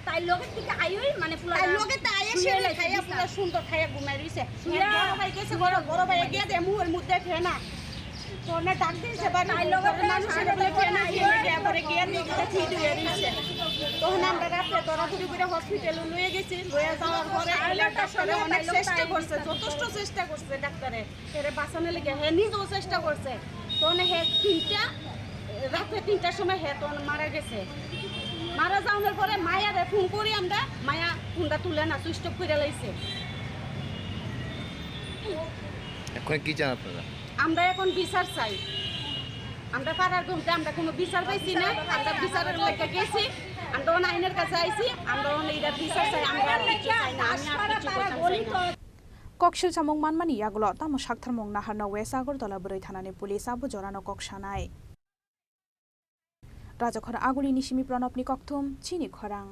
তাই লগে থেকে আইই মানে পুরো তাই লগে তাই এসে খাইয়া পুরো সুন্দর খাইয়া ঘুমাই রইছে বড় ভাই কইছে বড় ভাই গিয়া দে মুয়ের মধ্যে ফেনা তোনে ডাক দিছে বা তাই লগে মানুষের বলে ফেনা গিয়া পরে গিয়া নিয়ে ঠিক হয়ে রইছে তখন আমরা রাতে দৌড়াদৌড়ি করে হসপিটালে লয়ে গেছি, লয়ে যাওয়ার পরে ডাক্তারে অনেক চেষ্টা করছে, যথেষ্ট চেষ্টা করছে ডাক্তারে এরে বাঁচানোর লেগে, হ্যাঁ নিজেও চেষ্টা করছে। তখন হ্যাঁ রাতে 3টার সময় হ্যাঁ তখন মারা গেছে। মারা যাওয়ার পরে মায়ারে ফোন করি আমরা, মায়া ফোনটা তুলে না, সুইচ অফ করে লাইছে। এখন কি চান আপনারা? আমরা এখন বিচার চাই। আমরা পাড়ার গমতে আমরা কোনো বিচার পাইছি না, আমরা বিচারের লেগে গেছি, আমরা আইনের কাছে আইছি, আমরা এইটার বিচার চাই, আমরা আর কিছু চাই না, আমি আর কিছু কথা চাই না। ককশিল চামং মানমানি ইয়াগুলো তামো সাকথারমং নাহারনা ওয়েস্ট আগরতলা বरै থানাनि পুলিस आबो जरानो ककसानाय राजखर आगुलिनि सिमि प्रणबनि ककथुम चिनि खरां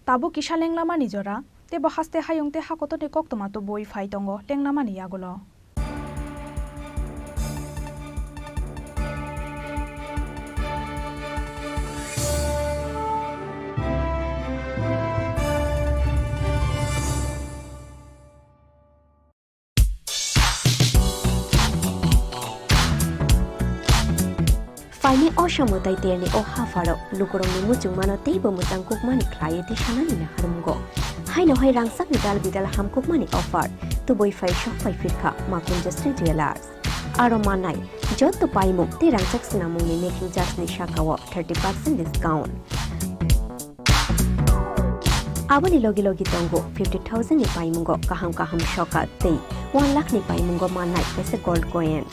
ताबो किसा लेंलामानि जरा तेबो हास्ते हायंते हाकतने कक्तमातो बय फाइ दंग लेंलामानि यागुलो Faini osamutai terni o hafaro lukurongni mucung manotei bomutang kukmani klai te sanani na harumgo haino hai rangsak ni dal bidal ham kukmani offer to boy fai shop fai firkha makun justri jewelers aro manai jotto paimu te rangsak sinamungni making charge ni shakawo 30% discount aboni logi logi tongo 50,000 ni paimungo kaham shoka tei 1 lakh ni paimungo manai pese gold coin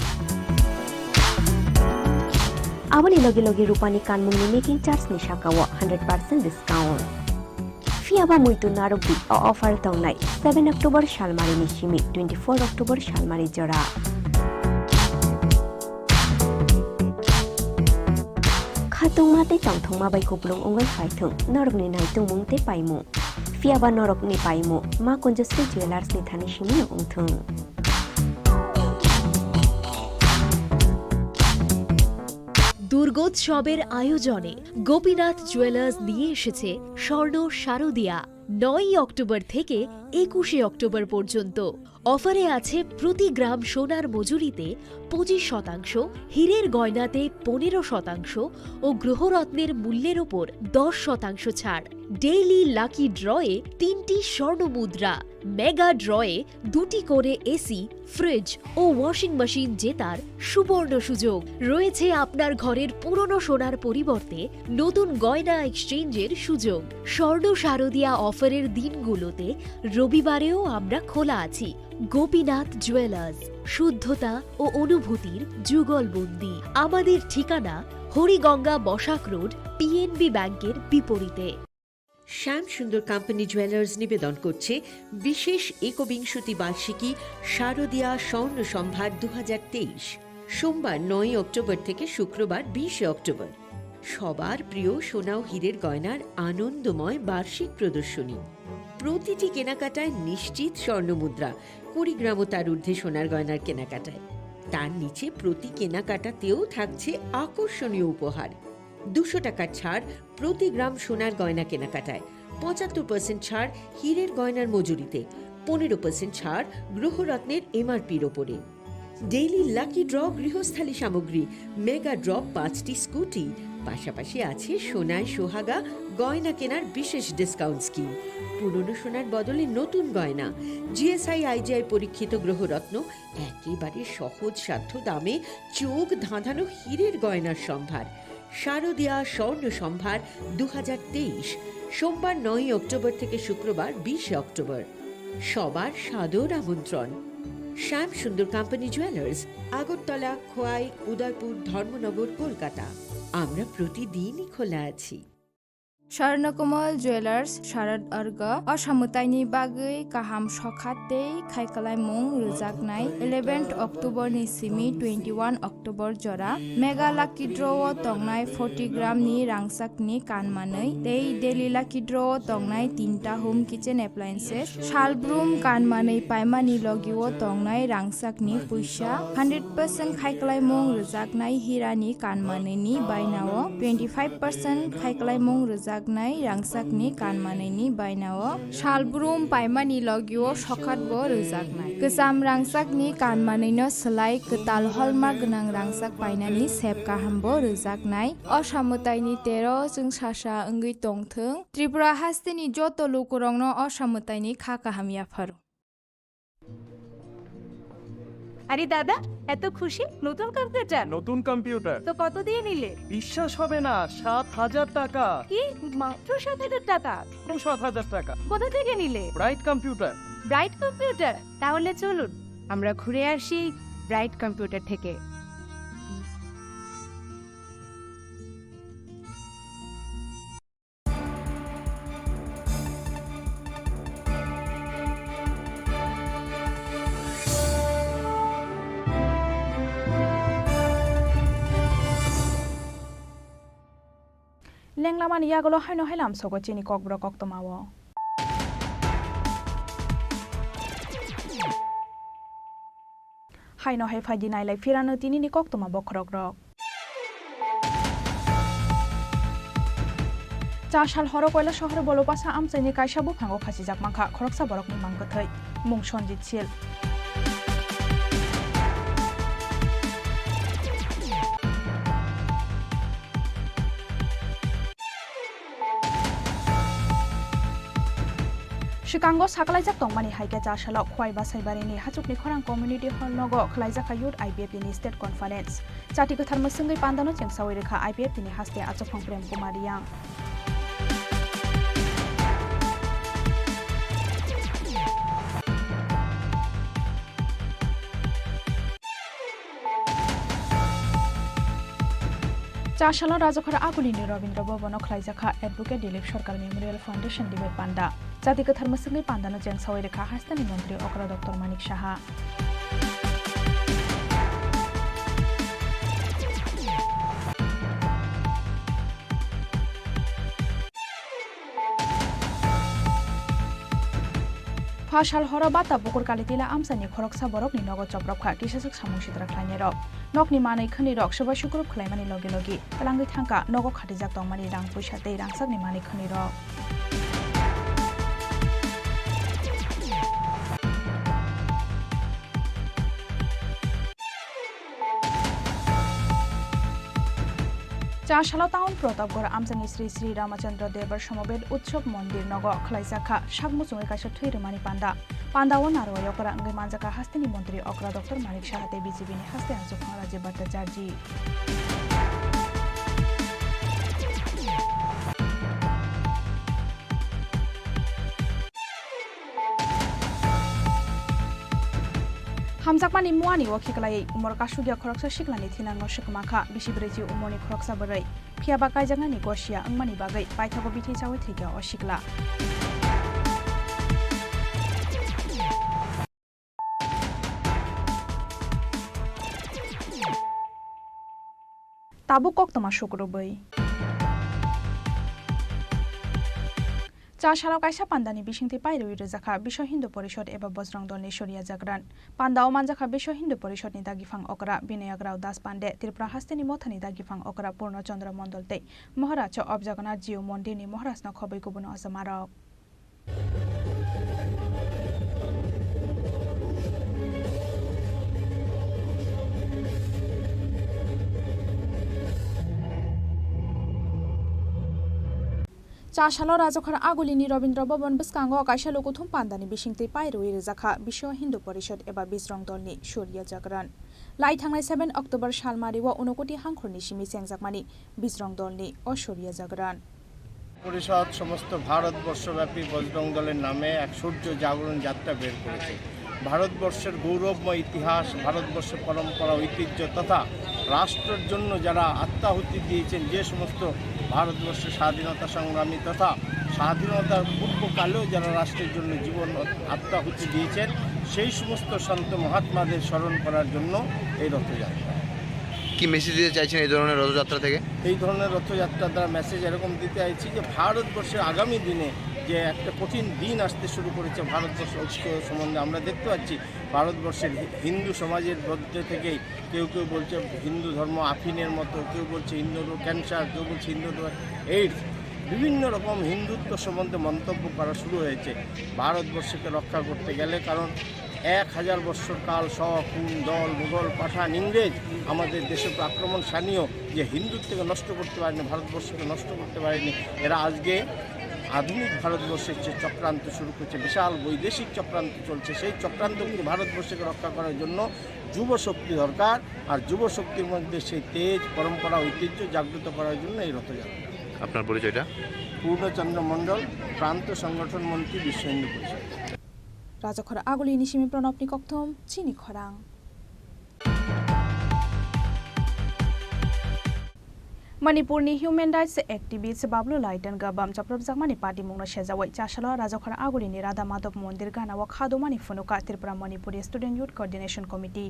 aboni logi rupani kanmungni making charge ni shakawo 100% discount fiaba muitu narobi offer tongnai 7 October shalmari ni shimi 24 October shalmari jora khatung mate tangthong ma bai kuplung ongai phaithung norokni naitung mungte paimu fiaba norokni paimu ma konjastri jewelers ni thani shimi ongthung দুর্গোৎসবের আয়োজনে Gopinath jewellers নিয়ে এসেছে স্বর্ণ শারদিয়া 9 October থেকে 21 October পর্যন্ত অফারে আছে প্রতি গ্রাম সোনার মজুরিতে 25%, হীরের গয়নাতে 15% ও গ্রহরত্নের মূল্যের ওপর 10% ছাড়। ডেইলি লাকি ড্রয়ে 3টি স্বর্ণ মুদ্রা, মেগা ড্রয়ে 2টি করে এসি, ফ্রিজ ও ওয়াশিং মেশিন জেতার সুবর্ণ সুযোগ রয়েছে। আপনার ঘরের পুরনো সোনার পরিবর্তে নতুন গয়না এক্সচেঞ্জের সুযোগ। স্বর্ণ শারদিয়া অফারের দিনগুলোতে রবিবারেও আমরা খোলা আছি। গোপীনাথ জুয়েলার্স, শুদ্ধতা ও অনুভূতির যুগলবন্দি। আমাদের ঠিকানা হরিগঙ্গা বসাক রোড, পিএনবি ব্যাংকের বিপরীতে। শ্যাম সুন্দর কোম্পানি জুয়েলার্স নিবেদন করছে বিশেষ একবিংশতি বার্ষিকী শারদিয়া স্বর্ণ সম্ভার 2023, সোমবার 9 অক্টোবর থেকে শুক্রবার 20 অক্টোবর। সবার প্রিয় সোনা ও হীরের গয়নার আনন্দময় বার্ষিক প্রদর্শনী। প্রতিটি কেনাকাটায় নিশ্চিত স্বর্ণমুদ্রা, 20 গ্রাম ও তার ঊর্ধ্বে সোনার গয়নার কেনাকাটায়। তার নিচে প্রতি কেনাকাটাতেও থাকছে আকর্ষণীয় উপহার। 200 টাকার ছাড় প্রতি গ্রাম সোনার গয়না কেনাকাটায়, 75% ছাড় হীরের গয়নার মজুরিতে, 15% ছাড় গ্রহরত্নের এমআরপির ওপরে। ডেইলি লাকি ড্র গৃহস্থালী সামগ্রী, মেগা ড্র 5টি স্কুটি, পাশাপাশি আছে সোনায় সোহাগা গয়না কেনার বিশেষ ডিসকাউন্ট স্কিম। পুরনো সোনার বদলে নতুন গয়না, জিএসআই আইজিআই পরীক্ষিত গ্রহরত্ন, একেবারে সহজ সাধ্য দামে চোখ ধাঁধানো হীরের গয়নার সম্ভার। শারদিয়া স্বর্ণ সম্ভার 2023, সোমবার 9 অক্টোবর থেকে শুক্রবার 20 অক্টোবর। সবার সাদর আমন্ত্রণ। শ্যাম সুন্দর কোম্পানি জুয়েলার্স, আগরতলা, খোয়াই, উদয়পুর, ধর্মনগর, কলকাতা। আমরা প্রতিদিনই খোলা আছি। স্বর্ণকমল জুয়েলার্স শারদ अर्ग असामुताइनि बागै गाहाम सखातै खायखालायमुं रोजाकनाय 11 अक्ट'बरनि सिमि 21 अक्ट'बर जरा मेगा लाकी ड्र'आव दंनाय 40 ग्रामनि रांसाकनि कानमानै दै डेली लाकी ड्र'आव दंनाय 3टा होम किचेन एप्लायेन्सेस शालब्रुम कानमानै पाइमानि लगिव दंनाय रांसाकनि फैसा 100% खायखालायमुं रोजाकनाय हिरानि कानमानैनि बायनाव 25% खायखालायमुं रोजाक rojaknai rangsakni kanmanaini bainao shalbrum paimani logio sokhatbo rojaknai kesam rangsakni kanmanaino slai ketal hallmark gnang rangsak painani sep kahambo rojaknai asamutaini 13 जों सासा ओंगै तंथों त्रिपुरा हास्तेनि जत लोकरंनो असामताइनि खाका हामियाफार আরে দাদা এত খুশি নতুন কম্পিউটার নতুন কম্পিউটার তো কত দিয়ে নিলে বিশ্বাস হবে না 7,000 টাকা কি মাত্র 7,000 টাকা 7,000 টাকা কোথা থেকে নিলে ব্রাইট কম্পিউটার তাহলে চলুন আমরা ঘুরে আসি ব্রাইট কম্পিউটার থেকে Lenglamani yagolo haino hailam sogo chini kokborok oktomawo. Haino hai faidi nai lai firano tini ni koktoma bokrok rok. Chashal horo koila shohre bolo pasa amchaini kaisa buphango khasijak mangkha khoroksa borokni mangkothai mung Sonjit Sil. Chicago saklaijak tongmani haike charsalok khwai basaibarini hachukni khorang community hall nogo khlaijak youth IPF ni state conference chati kothar musungui pandano chengsawai rekha IPF ni haste achofang prem kumar yang Chashalo Rajakhara Agulini Robindra Bhavano Khlaijaka Advocate Dilip Sarkar Memorial Foundation Dibai Panda Jati Kathar Musungui Pandano Chengsawai Rekha Hastani Mantri Okra Dr. Manik Shaha Phashal Horabata Bukur Kalitila Amsani Khoroksa Borokni Nogo Choprokha Kisasuk Samushitra Khlainero Nokni Manai Khani Rok Shoba Shukrup Khlaimani Logi Logi Talangi Thangka Nogo Khatijak Tongmani Rang Pushate Rangsakni Mani Khani Rok Chashalo Town Protapgor Amsani Sri Sri Ramachandra Devar Shomobed Utshop Mondir Nogo Khlaijaka Shagmusungui Kaisa Thuirimani Panda Pandawo Naroyo Okra Ngai Manjaka Hastini Mantri Okra Dr. Manik Shahate BJP ni Haste Ansukhang Raje Bhattacharji Hamjakmani muani wo khiklai umor kasugia khoroksa siklani thinango shikmakha bisibreji umoni khoroksa barai phiaba kaijangani gosia angmani bagai paithago bithi chawi thika osikla Tabu koktoma shukrubai Chashalo kaisa pandani bishingti pairui rojaka Bisho Hindu Porishod eba Bajrang Dolni Shoriya Jagran Pandao manjaka Bisho Hindu Porishod ni dagifang okra Binayagrao Das Pande Tripura Hasteni Mothani dagifang okra Purno Chandra Mondol tei Maharaja of Jagannath Jiu Mondir ni Maharasna khobai kubuno asamarok Chashalo Rajakhara Agulini Robindra Bhavan Biskango Kaisa Lokuthum Pandani Bishingti Pairui Rejaka Bisho Hindu Porishod eba Bijrang Dolni Shoriya Jagran Lai Thangnai 7 October Shalmari wa Unokoti Hangkhorni Simi Sengjakmani Bijrang Dolni Shoriya Jagran পরিষদ সমস্ত ভারতবর্ষব্যাপী বজরং দলের নামে এক সূর্য জাগরণ যাত্রা বের করেছে ভারতবর্ষের গৌরবময় ইতিহাস ভারতবর্ষের পরম্পরা ঐতিহ্য তথা রাষ্ট্রের জন্য যারা আত্মাহুতি দিয়েছেন যে সমস্ত ভারতবর্ষের স্বাধীনতা সংগ্রামী তথা স্বাধীনতার পূর্বকালেও যারা রাষ্ট্রের জন্য জীবন আত্মাহুতি দিয়েছেন সেই সমস্ত সন্ত মহাত্মাদের স্মরণ করার জন্য এই রথযাত্রা কি মেসেজ দিতে চাইছেন এই ধরনের রথযাত্রা থেকে এই ধরনের রথযাত্রা দ্বারা মেসেজ এরকম দিতে চাইছি যে ভারতবর্ষের আগামী দিনে যে একটা কঠিন দিন আসতে শুরু করেছে ভারতবর্ষ ঐক্য সম্বন্ধে আমরা দেখতে পাচ্ছি ভারতবর্ষের হিন্দু সমাজের মধ্যে থেকেই কেউ কেউ বলছে হিন্দু ধর্ম আফিনের মতো কেউ বলছে হিন্দু ক্যান্সার কেউ বলছে হিন্দু এইডস বিভিন্ন রকম হিন্দুত্ব সম্বন্ধে মন্তব্য করা শুরু হয়েছে ভারতবর্ষকে রক্ষা করতে গেলে। কারণ 1000 বৎসর কাল খুন দল মুঘল পাঠান ইংরেজ আমাদের দেশের উপর আক্রমণ সানিও যে হিন্দুত্বকে নষ্ট করতে পারেনি, ভারতবর্ষকে নষ্ট করতে পারেনি। এরা আজকে আধুনিক ভারতবর্ষের যে চক্রান্ত শুরু করেছে, বিশাল বৈদেশিক চক্রান্ত চলছে, সেই চক্রান্তকে ভারতবর্ষকে রক্ষা করার জন্য যুব শক্তি দরকার। আর যুব শক্তির মধ্যে সেই তেজ, পরম্পরা, ঐতিহ্য জাগ্রত করার জন্য এই রথযাত্রা। আপনার পরিচয়টা? পূর্ণচন্দ্র মণ্ডল, প্রান্ত সংগঠন মন্ত্রী, বিশ্ব হিন্দু পরিষদ। রাজখরা আগুলি নিশিমি প্রণবনি কক্থম চিনি খরাং। मणिपुरनि human rights activist Bablu Loitongbam चप्रबजाकमानि पार्टी मुंगना सेजावै चासलो राजखरा आगुरिनि राधा माधव मंदिर गानावा खादोमानि फुनुका Tripura Manipuri student youth coordination committee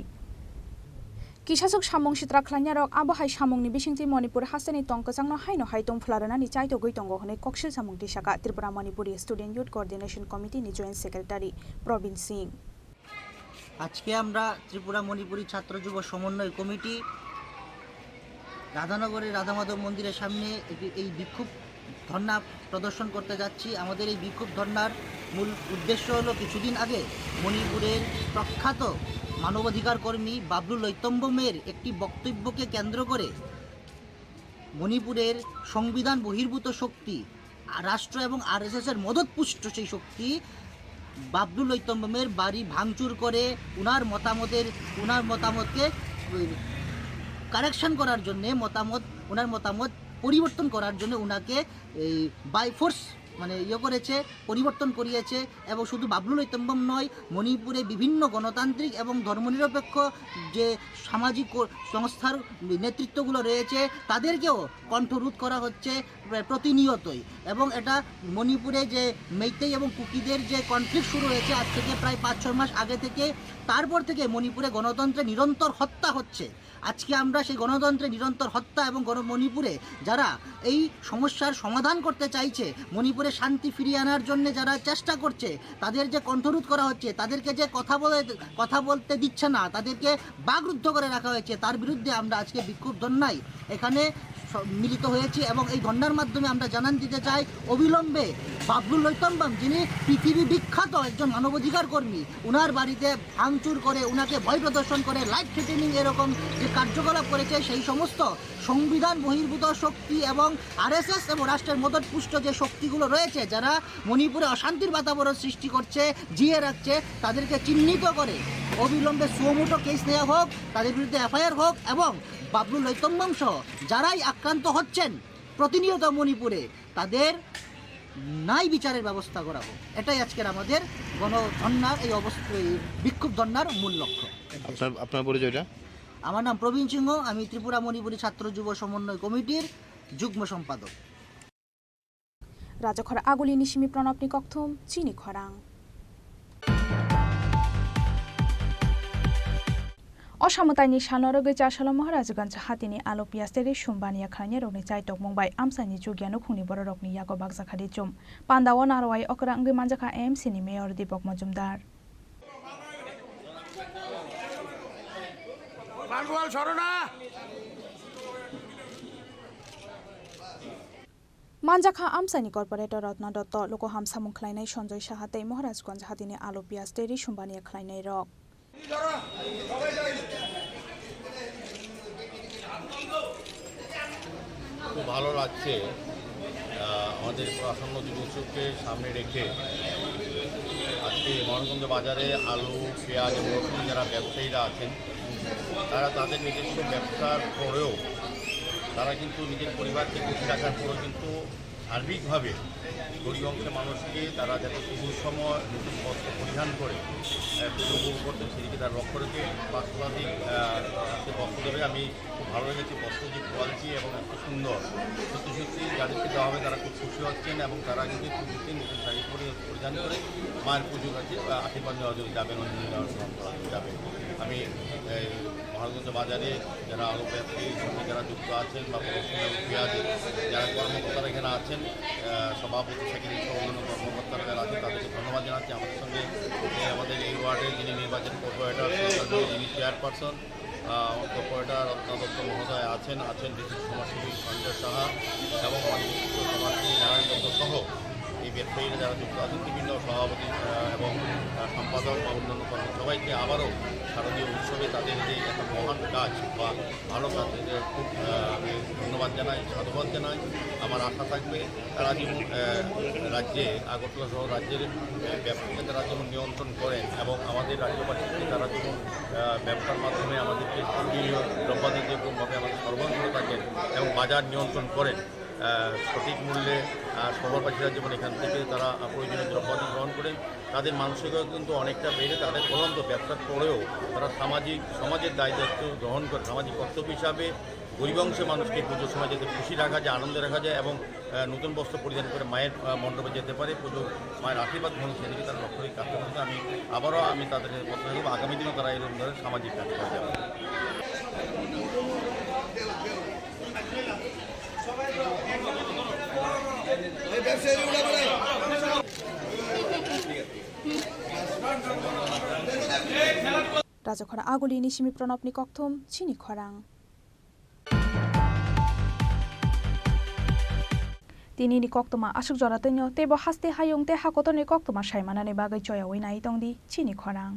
किसासुक सामंग सित्रा ख्लान्यारक आबहाय सामंगनि बिसिंथि मणिपुर हास्टेनि तंकचांनो हाइनो हाइतम फ्लारानानि चाइतो गैतंगो हने कक्सिल सामंग तिसाका Tripura Manipuri student youth coordination कमिटिनि जয়েন্ট सेक्रेटारि प्रवीण सिंह। আজকে আমরা ত্রিপুরা মণিপুরি ছাত্র যুব সমন্বয় কমিটি রাধানগরের রাধামাধব মন্দিরের সামনে এই বিক্ষোভ ধর্ণা প্রদর্শন করতে যাচ্ছি। আমাদের এই বিক্ষোভ ধর্ণার মূল উদ্দেশ্য হলো কিছুদিন আগে মণিপুরের প্রখ্যাত মানবাধিকার কর্মী বাবলু লৈতম্বমের একটি বক্তব্যকে কেন্দ্র করে মণিপুরের সংবিধান বহির্ভূত শক্তি রাষ্ট্র এবং আরএসএসের মদতপুষ্ট সেই শক্তি বাবলু লৈতম্বমের বাড়ি ভাঙচুর করে ওনার মতামতকে কারেকশন করার জন্য ওনার মতামত পরিবর্তন করার জন্য ওনাকে বাই ফোর্স করেছে, পরিবর্তন করিয়েছে। এবং শুধু বাবলু লৈতম্বম নয়, মণিপুরে বিভিন্ন গণতান্ত্রিক এবং ধর্মনিরপেক্ষ যে সামাজিক সংস্থার নেতৃত্বগুলো রয়েছে তাদেরকেও কণ্ঠরোধ করা হচ্ছে প্রতিনিয়তই। এবং এটা মণিপুরে যে মেইতেই এবং কুকিদের যে কনফ্লিক্ট শুরু হয়েছে আজ থেকে প্রায় 5-6 মাস আগে থেকে, তারপর থেকে মণিপুরে গণতন্ত্রে নিরন্তর হত্যা হচ্ছে। আজকে আমরা সেই গণতন্ত্রে নিরন্তর হত্যা এবং মণিপুরে যারা এই সমস্যার সমাধান করতে চাইছে, মণিপুরে শান্তি ফিরিয়ে আনার জন্য যারা চেষ্টা করছে, তাদের যে কণ্ঠরোধ করা হচ্ছে, তাদেরকে যে কথা বলতে দিচ্ছে না, তাদেরকে বাকরুদ্ধ করে রাখা হয়েছে, তার বিরুদ্ধে আমরা আজকে বিক্ষোভ ধর্নায় এখানে মিলিত হয়েছি। এবং এই ধর্নার মাধ্যমে আমরা জানান দিতে চাই অবিলম্বে বাবলু লৈতম্বম, যিনি পৃথিবী বিখ্যাত একজন মানবাধিকার কর্মী, ওনার বাড়িতে ভাঙচুর করে, ওনাকে ভয় প্রদর্শন করে, লাইফ থ্রেটেনিং এরকম যে কার্যকলাপ করেছে, সেই সমস্ত সংবিধান বহির্ভূত শক্তি এবং আরএসএস এবং রাষ্ট্রের মদতপুষ্ট যে শক্তিগুলো রয়েছে, যারা মণিপুরে অশান্তির বাতাবরণ সৃষ্টি করছে, জিয়ে রাখছে, তাদেরকে চিহ্নিত করে অবিলম্বে সুমোটো কেস নেওয়া হোক, তাদের বিরুদ্ধে এফআইআর হোক। এবং বাবলু লৈতম্বম সহ যারাই আক্রান্ত হচ্ছেন প্রতিনিয়ত মণিপুরে, তাদের ন্যায় বিচারের ব্যবস্থা করা হোক। এটাই আজকের আমাদের গণধর্নার এই বিক্ষোভ ধর্নার মূল লক্ষ্য। আপনার পরিচয়টা? আমার নাম প্রবীণ সিংহ, আমি ত্রিপুরা মণিপুরী ছাত্র যুব সমন্বয় কমিটির যুগ্ম সম্পাদক। রাজখরা আগুলি নিশিমি প্রণবনি কক্থম চিনি খরাং। असामतानि सानर गैचा साल महाराजगंज हातिनि आलो पियास्तेरि सुम्बानिया खानि रगनि चाइटक मुंबाइ आमसानि जुगियानो खुंनि बर रगनि याको बागजाखारि चुम पान्दाव नारवाइ अकरा अंगै मानजाखा एमसीनि मेयर दीपक मजुमदार मानजाखा आमसानि कर्पोरेटर रत्न दत्त लोको हामसा मुंख्लायनाय सञ्जय साहाते महाराजगंज हातिनि आलो पियास्तेरि सुम्बानिया खालायनाय रग খুব ভালো লাগছে আমাদের আসন্ন দুর্যোগকে সামনে রেখে আজকে মহানগঞ্জ বাজারে আলু পেঁয়াজ এবং রসুন যারা ব্যবসায়ীরা আছেন তারা তাদের নিজস্ব ব্যবসার পরেও তারা কিন্তু নিজের পরিবারকে খুশি রাখার পরেও কিন্তু সার্বিকভাবে গরিব অংশের মানুষকে তারা যাতে সুষম নতুন বস্ত্র পরিধান করে পুজো করতেন সেদিকে তারা লক্ষ্য রেখে বাস্তবাধিক বস্ত্র দেবে। আমি খুব ভালো লেগেছি বস্ত্র যে কোয়ালিটি এবং এত সুন্দর, সত্যি সত্যি যাদেরকে দেওয়া হবে তারা খুব খুশি হচ্ছেন এবং তারা কিন্তু পুজোতে নতুন শাড়ি পরিধান করে মায়ের পুজো কাছে আশীর্বাদ নেওয়ার জন্য যাবেন, অঞ্জলি নেওয়ার যাবে। আমি মহানগঞ্জ বাজারে যারা আলু ব্যবসায়ীর সঙ্গে যারা যুক্ত আছেন বা রসুন এবং পেঁয়াজে যারা কর্মকর্তারা এখানে আছেন, সভাপতি সেক্রেটারি সহ অন্যান্য কর্মকর্তারা যারা আছেন তাদেরকে ধন্যবাদ জানাচ্ছি। আমাদের সঙ্গে আমাদের এই ওয়ার্ডের যিনি নির্বাচন কর্পোরেটর যিনি চেয়ারপারসন কর্পোরেটর রত্না দত্ত মহোদয় আছেন ডিস্ট্রিক্ট সমাজসেবী সঞ্জয় সাহা এবং আমাদের ডিস্ট্রিক্ট সমাজসেবী নারায়ণ দত্ত সহ এই ব্যবসায়ীরা যারা যুক্ত আছেন, বিভিন্ন সভাপতি এবং সম্পাদক বা অন্যান্য কর্মী সবাইকে আবারও শারদীয় উৎসবে তাদের যে একটা মহান কাজ বা ভালো কাজ, খুব আমি ধন্যবাদ জানাই, সাধুবাদ জানাই। আমার আশা থাকবে তারা যেমন রাজ্যে আগরতলা সহ রাজ্যের ব্যবসাকে তারা যেমন নিয়ন্ত্রণ করেন এবং আমাদের রাজ্যবাসীকে তারা যেমন ব্যবসার মাধ্যমে আমাদেরকে প্রয়োজনীয় দ্রব্যাদি যেরকমভাবে আমাদের সরবরাহ করে থাকেন এবং বাজার নিয়ন্ত্রণ করেন সঠিক মূল্যে, শহরবাসীরা যেমন এখান থেকে তারা প্রয়োজনীয় দ্রব্যাদি গ্রহণ করেন, তাদের মানসিকতা কিন্তু অনেকটা বেড়ে তাদের প্রধানত ব্যবসার পরেও তারা সমাজের দায়িত্ব গ্রহণ করে সামাজিক কর্তব্য হিসাবে গরিব অংশের মানুষকে পুজোর সময় যাতে খুশি রাখা যায়, আনন্দে রাখা যায় এবং নতুন বস্ত্র পরিধান করে মায়ের মণ্ডপে যেতে পারে, পুজোর মায়ের আশীর্বাদ গ্রহণ সেদিকে তারা লক্ষ্য রেখে কাজ করতে। আমি তাদের কথা দেবো আগামী দিনেও তারা এরকম ধরনের সামাজিক কাজ করে যাবে। রাজখরা আগলি নিশিমি প্রণবনি কক্থম চিনি খরাং তিনি ni koktoma asuk jora tenyo tebo haste hayung te hakotoni koktoma saimanani bagai choya winai tongdi chini khorang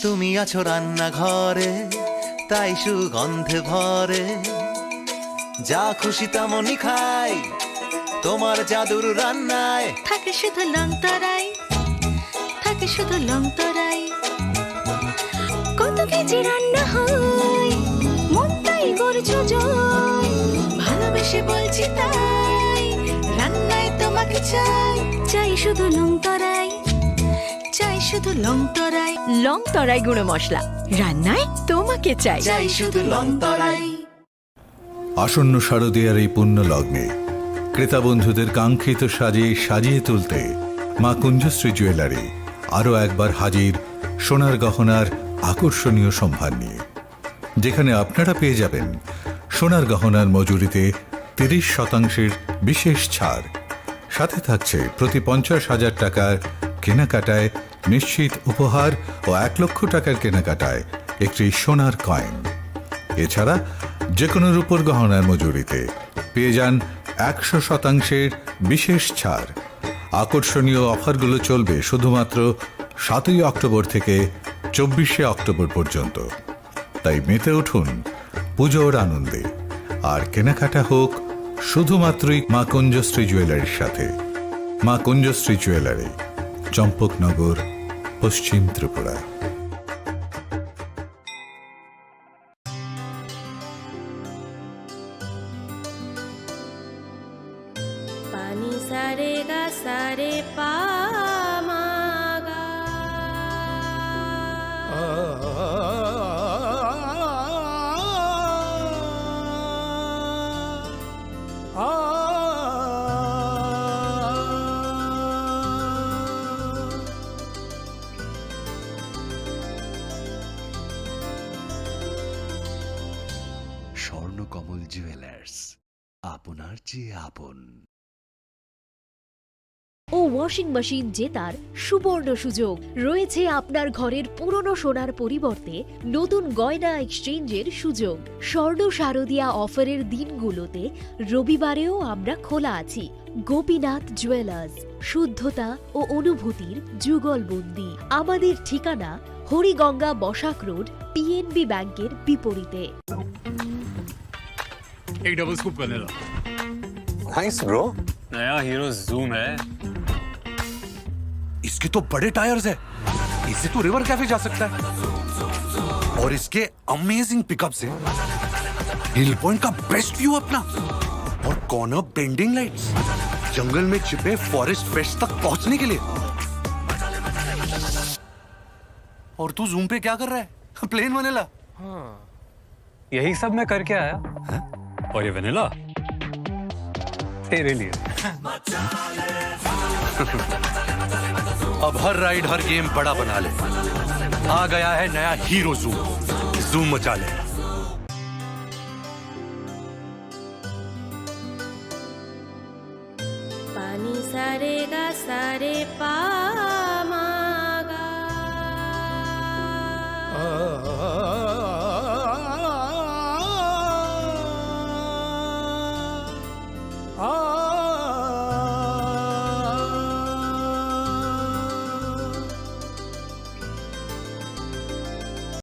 তুমি আছো রান্নাঘরে তাই সুগন্ধে ভরে, যা খুশি তেমনই খাই তোমার জাদুর রান্নায়। থাকে শুধু লং তরাই, থাকে শুধু লং তরাই, কত কেজি রান্না হয় মন তাই করছো জয়, ভালোবেসে বলছি তাই রান্নায় তোমাকে চাই, চাই শুধু লং তরাই, চাই শুধু লং তরাই, লং তরাই গুঁড়ো মশলা রান্নায় তোমাকে চাই, চাই শুধু লং তরাই। আসন্ন শারদীয়ার এই পুণ্য লগ্নে ক্রেতা বন্ধুদের কাঙ্ক্ষিত সাজে সাজিয়ে তুলতে মা কুঞ্জশ্রী জুয়েলারি আরও একবার হাজির সোনার গহনার আকর্ষণীয় সম্ভার নিয়ে, যেখানে আপনারা পেয়ে যাবেন সোনার গহনার মজুরিতে 30% বিশেষ ছাড়, সাথে থাকছে প্রতি 50,000 টাকার কেনাকাটায় নিশ্চিত উপহার ও 1 লক্ষ টাকার কেনাকাটায় একটি সোনার কয়েন। এছাড়া যে কোনো রূপোর গহনার মজুরিতে পেয়ে যান 100% বিশেষ ছাড়। আকর্ষণীয় অফারগুলো চলবে শুধুমাত্র 7ই অক্টোবর থেকে 24শে অক্টোবর পর্যন্ত। তাই মেতে উঠুন পুজোর আনন্দে, আর কেনাকাটা হোক শুধুমাত্রই মা কুঞ্জশ্রী জুয়েলারির সাথে। মা কুঞ্জশ্রী জুয়েলারি, চম্পকনগর, পশ্চিম ত্রিপুরা। পানি সারে গা সারে পা মা গা, স্বর্ণকমল জুয়েলার্স, আপনার চেয়ে আপন। ও ওয়াশিং মেশিন জেতার সুবর্ণ সুযোগ রয়েছে আপনার ঘরের পুরনো সোনার পরিবর্তে নতুন গয়না এক্সচেঞ্জের সুযোগ। স্বর্ণ শারদীয়া অফারের দিনগুলোতে রবিবারেও আমরা খোলা আছি। গোপীনাথ জুয়েলার্স, শুদ্ধতা ও অনুভূতির যুগলবন্দি। আমাদের ঠিকানা হরিগঙ্গা বসাক রোড, পিএনবি ব্যাংকের বিপরীতে। एक डबल स्कूप करने लो। Thanks bro. नया हीरो जूम है। इसके तो बड़े टायर्स है, इससे तो रिवर कैफे जा सकता है। और इसके अमेजिंग पिकअप से हिल पॉइंट का बेस्ट व्यू अपना, और कॉर्नर बेंडिंग लाइट्स, जंगल में छिपे फॉरेस्ट पेस्ट तक पहुंचने के लिए। और तू जूम पे क्या कर रहा है? Plane vanilla. हाँ, यही सब मैं करके आया। और ये वनीला तेरे लिए। अब हर राइड हर गेम बड़ा बना ले। आ गया है नया हीरो जूम। जूम मचा ले। पानी सारे गा सारे पा